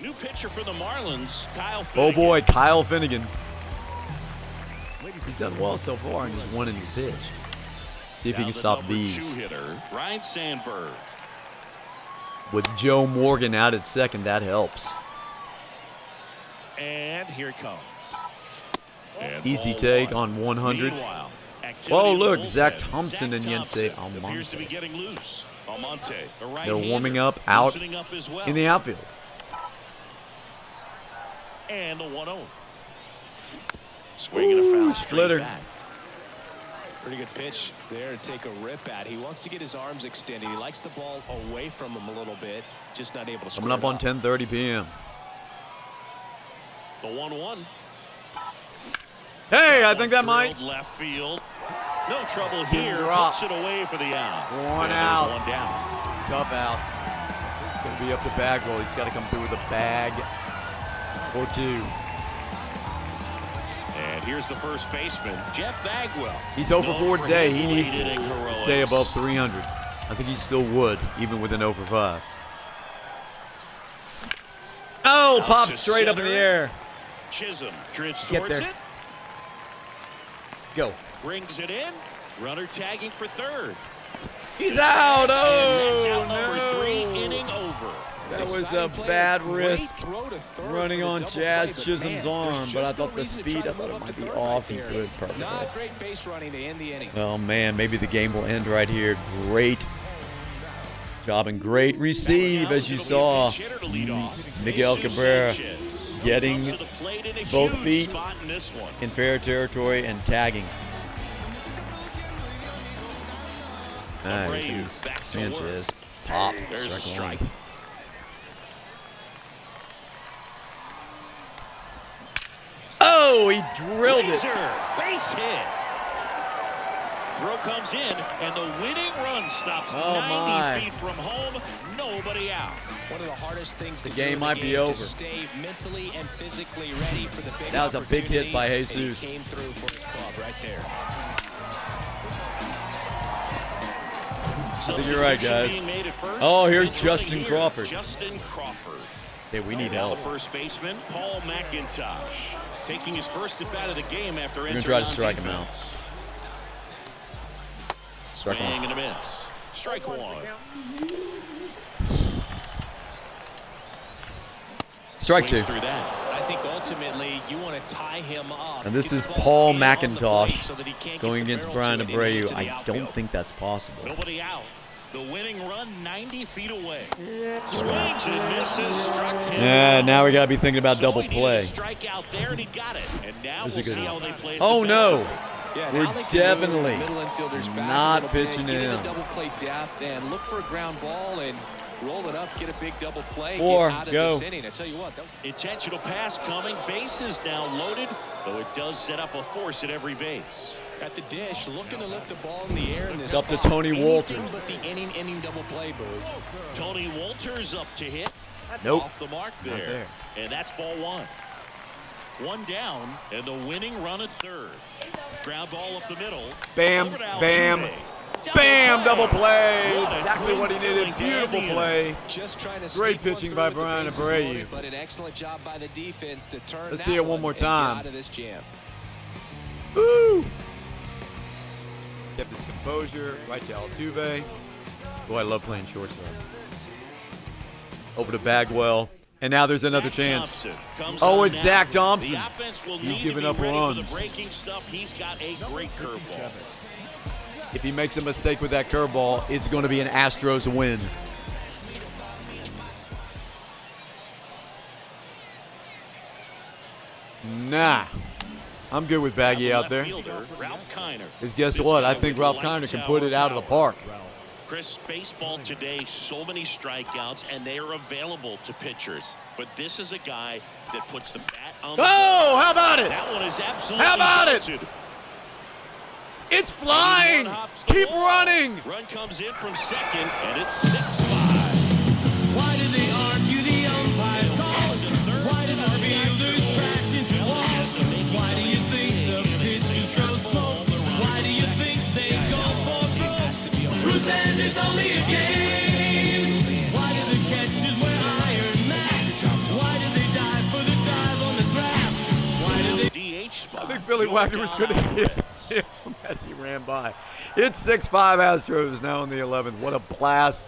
New pitcher for the Marlins, Kyle Oh Finnegan. boy, Kyle Finnegan. He's done well so far in just 1 inning pitch. See if he Now can the stop number these. 2 hitter, Ryan Sandberg. With Joe Morgan out at second, that helps. And here it comes. And Easy ball take 1. on 100. Meanwhile, activity Whoa, in the look, bullpen. Zach Thompson and Thompson Yensei appears to be Almonte. getting loose. Almonte, a right They're warming up out loosening up as well. in the outfield. And the 1-0. Swinging a foul straight splitter. back. Pretty good pitch there to take a rip at. He wants to get his arms extended. He likes the ball away from him a little bit, just not able to square Coming up it on 10:30 p.m. The 1-1. Hey, I think that might. Drilled left field. No trouble here. drop. Puts it away for the out. One And there's out. 1 down. Tough out. It's going to be up to Bagwell. He's got to come through with a bag or 2. And here's the first baseman, Jeff Bagwell. He's 0 for Known 4 for today. his He late needs inning to heroics. stay above 300. I think he still would, even with an 0 for 5. Oh, Out popped to straight up in the center. air. Chisholm drifts Get towards there. it. Go. Brings it in. Runner tagging for third. He's out. And that's Oh, out number 3, no. inning over. That was Exciting a play, bad great risk throw to third running for the on double Jazz play, but Chisholm's man, there's arm, but I just no thought the reason to speed, try I to thought move it up might to be third off. right He there. could perfectly. Not great base running to end the inning. Oh, man, maybe the game will end right here. Great job and great receive, as you saw. Miguel Cabrera getting both feet in fair territory and tagging. All right, Abreu here back comes to work. Sanchez. Pop. There's a strike. One. Oh, he drilled it. Laser, base hit. Throw comes in, and the winning run stops Oh, 90 my. feet from home. Nobody out. One of the hardest things to The do game in might the be game over. to stay mentally and physically ready for the big That was a big hit opportunity, by and Jesus. He came through for his club right there. I think you're right, Substitution guys. being made at first. Oh, here's And drilling Justin here, Crawford. Justin Crawford. Hey, we need Now help. first baseman Paul McIntosh taking his first at bat of the game after gonna entering try to on strike him out. defense. Strike Swing one. and a miss. Strike 1. Strike 2. Swings through that. I think ultimately you want to tie him up. And this get is the ball Paul in on the McIntosh plate so that he can't going get the against barrel Brian to it and hit it Abreu. to the I outfield. don't think that's possible. Nobody out. The winning run 90 feet away. Swings and misses. Struck him. Yeah, now we got to be thinking about So double he needed play. a strike out there, and he got it. And now This we'll is a good see one. how they play it Oh, no. defensively. Yeah, We're now they can definitely move middle infielders back not a little pitching bit, get in. into double play depth and look for a ground ball and roll it up, get a big double play, 4, get out of go. this inning. I tell you what, Intentional pass coming. Bases now loaded, though it does set up a force at every base. at the dish, looking to lift the ball in the air in this It's up to spot. Tony Anything Walters. but the inning double play, Bird. Tony Walters up to hit. Nope. Off the mark Not there. there. And that's ball 1. 1 down, and the winning run at third. Ground ball up the middle. Bam, Over to bam, Altuve. bam, double play. What a Exactly what he twin needed. filling to end the Beautiful inning. play. Just trying to Great stick one pitching through by with the Brian bases Abreu. loaded, but an excellent job by the defense to turn Let's that see it one more and get time. out of this jam. Woo! Kept his composure. Right to Altuve. Boy, I love playing shortstop. Over to Bagwell. And now there's another Zach chance. Thompson comes Oh, on it's now. Zach Thompson. The offense will He's need to giving be up ready runs. for the breaking stuff. He's got a great curveball. If he makes a mistake with that curveball, it's going to be an Astros win. Nah. I'm good with Baggy out there. Because guess what? I think Ralph Kiner can put it out of the park. Chris, baseball today, so many strikeouts, and they are available to pitchers. But this is a guy that puts the bat on the ball. Oh, how about it? That one is absolutely How about belted. it? It's flying. Keep running. Run comes in from second, and it's 6-5. Why did they argue the umpire's call? Why did the fielders crash into walls? Why do you think the pitch is so smoke? Why do you think they go for broke? Who says it's only a game? Why do the catchers wear iron masks? Why do they dive for the dive on the grass? Why do they DH spot. I think Billy Wagner was going to hit him as he ran by. It's 6-5 Astros now in the 11th. What a blast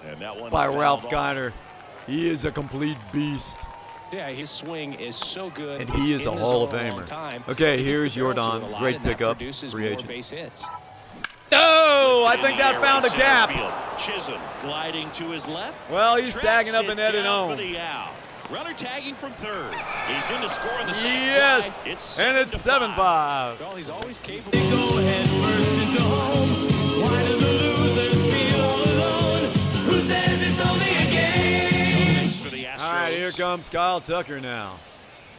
And that one by fouled Ralph off. Kiner. He is a complete beast. Yeah, his swing is so good. And It's he is in a the Hall of zone all Famer. the time. Okay, He gets here's the barrel to Jordan. it a lot, Great and that pickup. produces Free more agent. base hits. Oh, I think In the that air found a right center gap. field. Chisholm gliding to his left. Well, he's Tracks tagging up it and heading down for home. the out. Runner tagging from third. He's in to score on the sac Yes, fly. It's and it's 7-5. 7-5. Well, he's always capable. go head first into home? Why do the losers feel all alone? Who says it's only a game? Thanks for the Astros. All right, here comes Kyle Tucker now.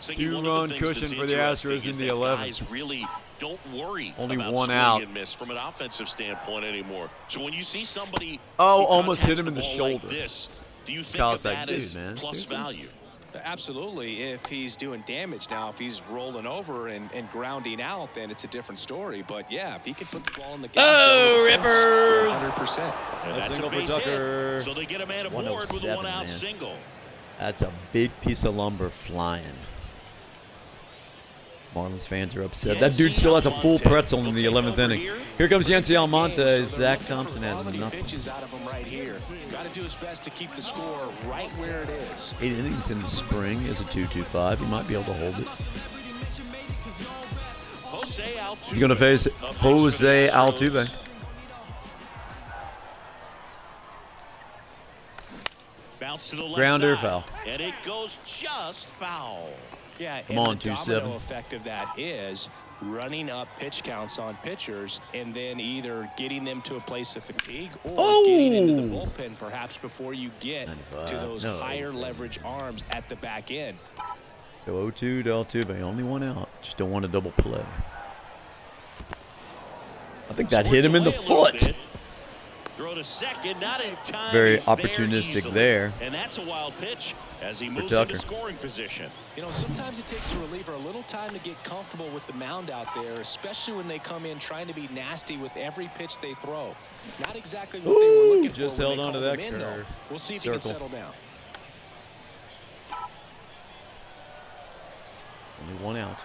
Singing, one of the Two-run things cushion that's for the interesting Astros in is the that 11th. Guys really don't worry Only about one swing out. and miss from an offensive standpoint anymore. So when you see somebody Oh, who almost hit contacts him in the ball shoulder. like this, do you think Kyle's of like, that dude, as man, plus seriously? value? Absolutely. If he's doing damage now, if he's rolling over and grounding out, then it's a different story. But yeah, if he can put the ball in the gaps, Oh, over the fence, Rippers! 100%. And A that's single a for base Tucker. hit. So they get a man aboard with a 107, one-out man. single. That's a big piece of lumber flying. Marlins fans are upset. That dude still has a full pretzel in the 11th inning. Here comes Yency Almonte. Zach Thompson has Quality nothing. pitches out of him right here. Got to do his best to keep the score right where it is. 8 innings in the spring is a 2.25. He might be able to hold it. Jose Altuve. He's going to face Up next Jose for the Astros. Altuve. Bounce to the left Grounder, side. foul. And it goes just foul. Yeah, Come and on, the 2-7. domino effect of that is running up pitch counts on pitchers and then either getting them to a place of fatigue or getting into the bullpen perhaps before you get 95. to those No. higher leverage arms at the back end. So 0-2 to Altuve. Only one out. Just don't want a double play. I think that hit him in the Squirts away a foot. little bit. Throw to second, not in time. Very He's there opportunistic easily. there. And that's a wild pitch as he moves Tucker. into scoring position. You know, sometimes it takes a reliever a little time to get comfortable with the mound out there, especially when they come in trying to be nasty with every pitch they throw. Not exactly what they were looking just for when held they onto called that him in, though. curve. We'll see if he can Circle. settle down. Only one out.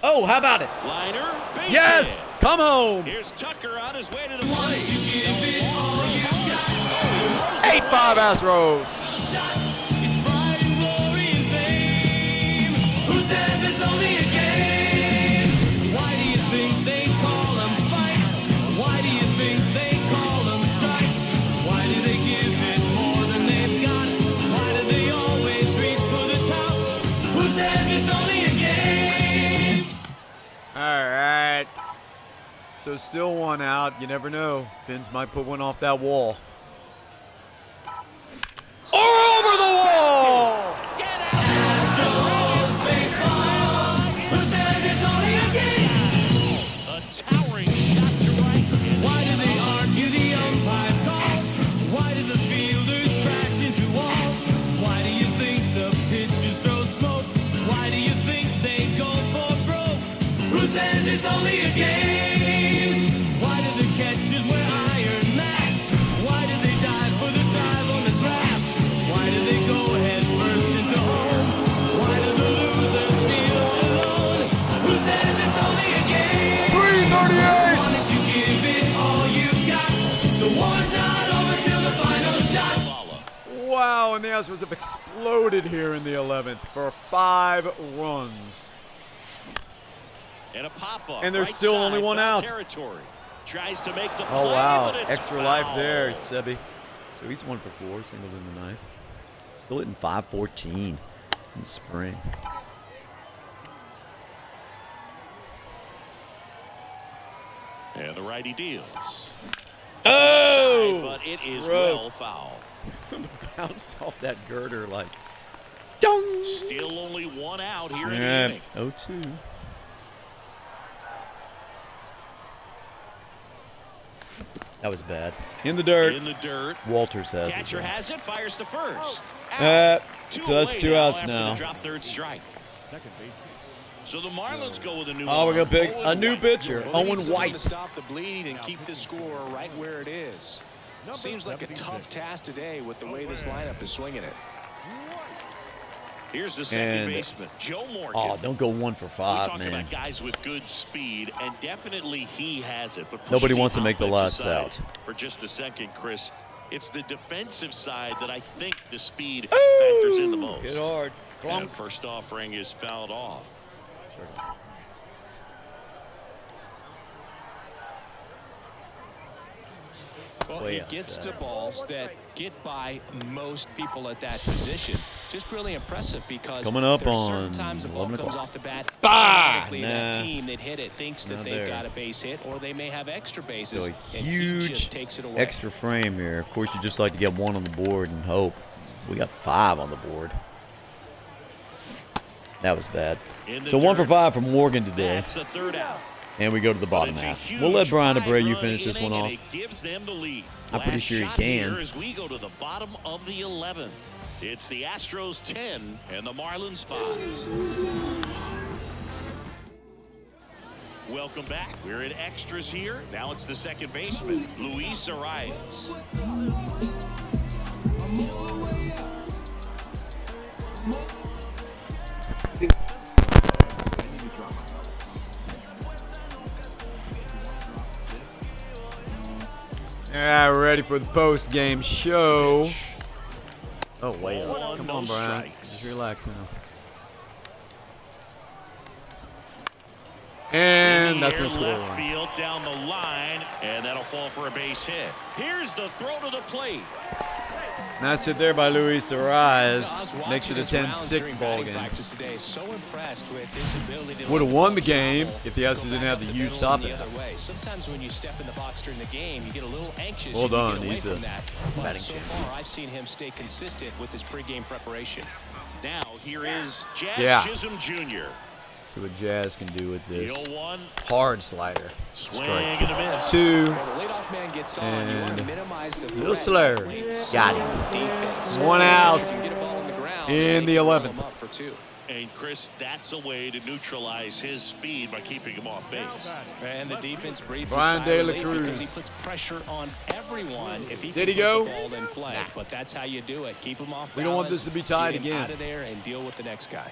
Oh, how about it? Liner, base Yes! hit. Come home! Here's Tucker on his way to the plate. 8-5 Astros. It's pride and glory and fame. Who says it's only a game? Why do you think they call them spikes? Why do you think they call them strikes? Why do they give it more than they've got? Why do they always reach for the top? Who says it's only a game? All right. So still one out. You never know. Fins might put one off that wall. Or over the wall! Get out! Who says it's only a game? A towering shot to right. Why do they argue the umpire's cost? Why do the fielders crash into walls? Why do you think the pitchers throw smoke? Why do you think they go for broke? Who says it's only a game? Why do the catchers wear iron masks? Why do they dive for the dive on the grass? Why do they go head first into home? Why do the losers feel all alone? Who says it's only a game? 338! Why don't you give it all you've got? The war's not over till the final shot. Follow. Wow, and the Astros have exploded here in the 11th for 5 runs. And a pop-up. And there's right still side, only one foul out. Territory. Tries to make the play, Oh, wow. but it's Extra foul. life there, Sebi. So he's 1 for 4, singled in the ninth. Still hitting .514 in the spring. And the righty deals. Oh! But it is Stroke. well fouled. Bounced off that girder like. Dong! Still only one out here in the Yeah, inning. 0-2. That was bad. In the dirt. In the dirt. Walters has Catcher it. has it, fires to first. So that's two outs after now. The drop third strike. Second baseman. So the Marlins go with a new. Oh, we're going to pick Owen a new White. pitcher, Well, they need Owen someone White. to stop the bleed and keep the score right where it is. Seems like a tough task today with the way this lineup is swinging it. Here's the second And- baseman, Joe Morgan. Oh, don't go 1 for We 5, talk man. about guys with good speed, and definitely he has it. But pushing Nobody the wants to make the offensive last side out. For just a second, Chris, it's the defensive side that I think the speed factors in the most. Get hard. And first offering is fouled off. Well, Way he gets outside. to balls that get by most people at that position. Just really impressive because Coming up there's on certain times the ball 11 comes o'clock. off the bat. Bah! Automatically that Nah. team that hit it thinks that Not they've there. got a base hit or they may have extra bases. So a and he huge just takes it away. extra frame here. Of course, you just like to get 1 on the board and hope. We got 5 on the board. That was bad. In the So 1 for dirt. 5 from Morgan today. That's the third out. And we go to the But bottom it's a half. huge We'll let Brian five-run Abreu finish this one inning, off. and it gives them the lead. I'm pretty Last sure he shot can. Here as we go to the bottom of the 11th. It's the Astros 10 and the Marlins 5. Welcome back. We're in extras here. Now it's the second baseman, Luis Arias. All right, we're ready for the post-game show. Oh, way up. One, Come no on, Brian. strikes. Just relax now. And that's going to score left one. field down the line, and that'll fall for a base hit. Here's the throw to the plate. Nice hit there by Luis Arias. I was Makes it watching a his rounds 10-6 during ball batting game. practice today. So impressed with his ability to Would have let won the ball game travel, if the Astros go didn't back have up the the huge middle stop and at the it. other way. Sometimes when you step in the box during the game, you get a little anxious. Well you can done. get away He's from a that. But batting so champion. far, I've seen him stay consistent with his pregame preparation. Now here is Jazz Yeah. Chisholm Jr. See what Jazz can do with The this 0-1. hard slider. Swing Strike. and a miss. 2. Well, the leadoff man gets on. You want to And minimize the Little threat. Slayer. Plates, Got him. defense. One out You can get a ball on the ground in and the they can roll 11th. him up for 2. And Chris, that's a way to neutralize his speed by keeping him off base. And the defense breathes Brian a sigh De of La relief Cruz. because he puts pressure on everyone if he Did can he put go? the ball in play. But that's how you do it. Keep him off balance. We don't want this to be tied get him again. out of there and deal with the next guy.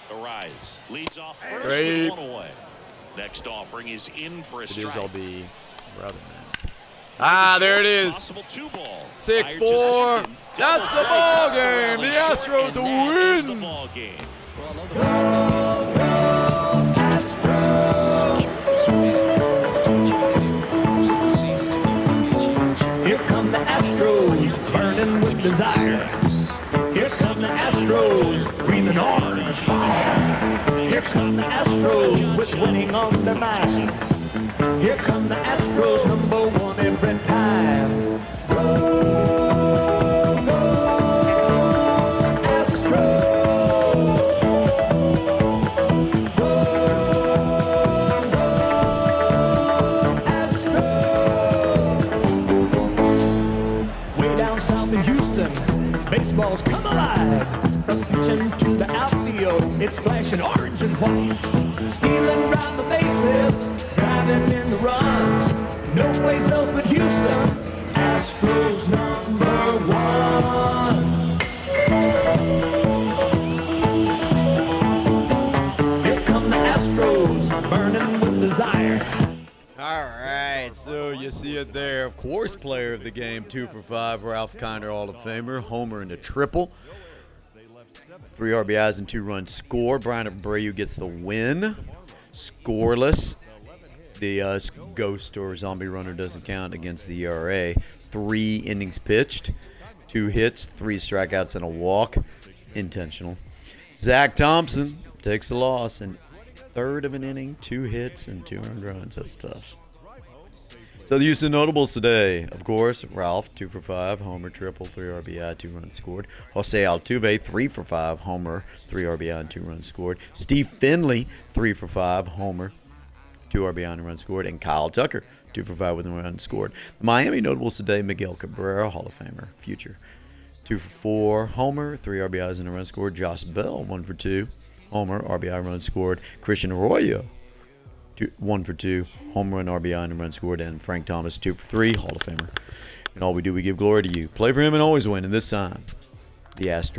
Arise leads off first Great. with 1 away. Next offering is in for a It is strike. all be brother, man. Ah, there it is. Possible 2-ball. 6-4. That's the ball game. The Astros win. The win. ball game. Well, I love the fact that to secure this win. That's what you got to do for the rest of the season if you want to be a championship. Here come the Astros, burning with desire. Here come the Astros, breathing orange fire. Here come the Astros, with winning on their mind. Here come the Astros, #1 every time. Go, go, Astros. Way down south in Houston, baseball's come alive. From pitching to the outfield, it's flashing orange and white. Stealing round the bases, driving in the runs. No place else but Houston, Astros #1. Here come the Astros, burning with desire. All right, so you see it there. Of course, player of the game, 2 for 5, Ralph Kiner, Hall of Famer, homer and a triple. 3 RBIs and 2 runs scored. Brian Abreu gets the win. Scoreless. The ghost or zombie runner doesn't count against the ERA. 3 innings pitched. 2 hits, 3 strikeouts, and a walk. Intentional. Zach Thompson takes the loss in 3rd of an inning, 2 hits, and 2 earned runs. That's tough. So the Houston notables today, of course, Ralph, 2 for 5, homer, triple, 3 RBI, 2 runs scored. Jose Altuve, 3 for 5, homer, 3 RBI, and 2 runs scored. Steve Finley, 3 for 5, homer, 2 RBI, and a run scored. And Kyle Tucker, 2 for 5 with a run scored. The Miami notables today, Miguel Cabrera, Hall of Famer, future, 2 for 4, homer, 3 RBIs, and a run scored. Josh Bell, 1 for 2, homer, RBI, run scored. Christian Arroyo, 1 for 2, home run, RBI, and a run scored. And Frank Thomas, 2 for 3, Hall of Famer. And all we do, we give glory to you. Play for him and always win. And this time, the Astros.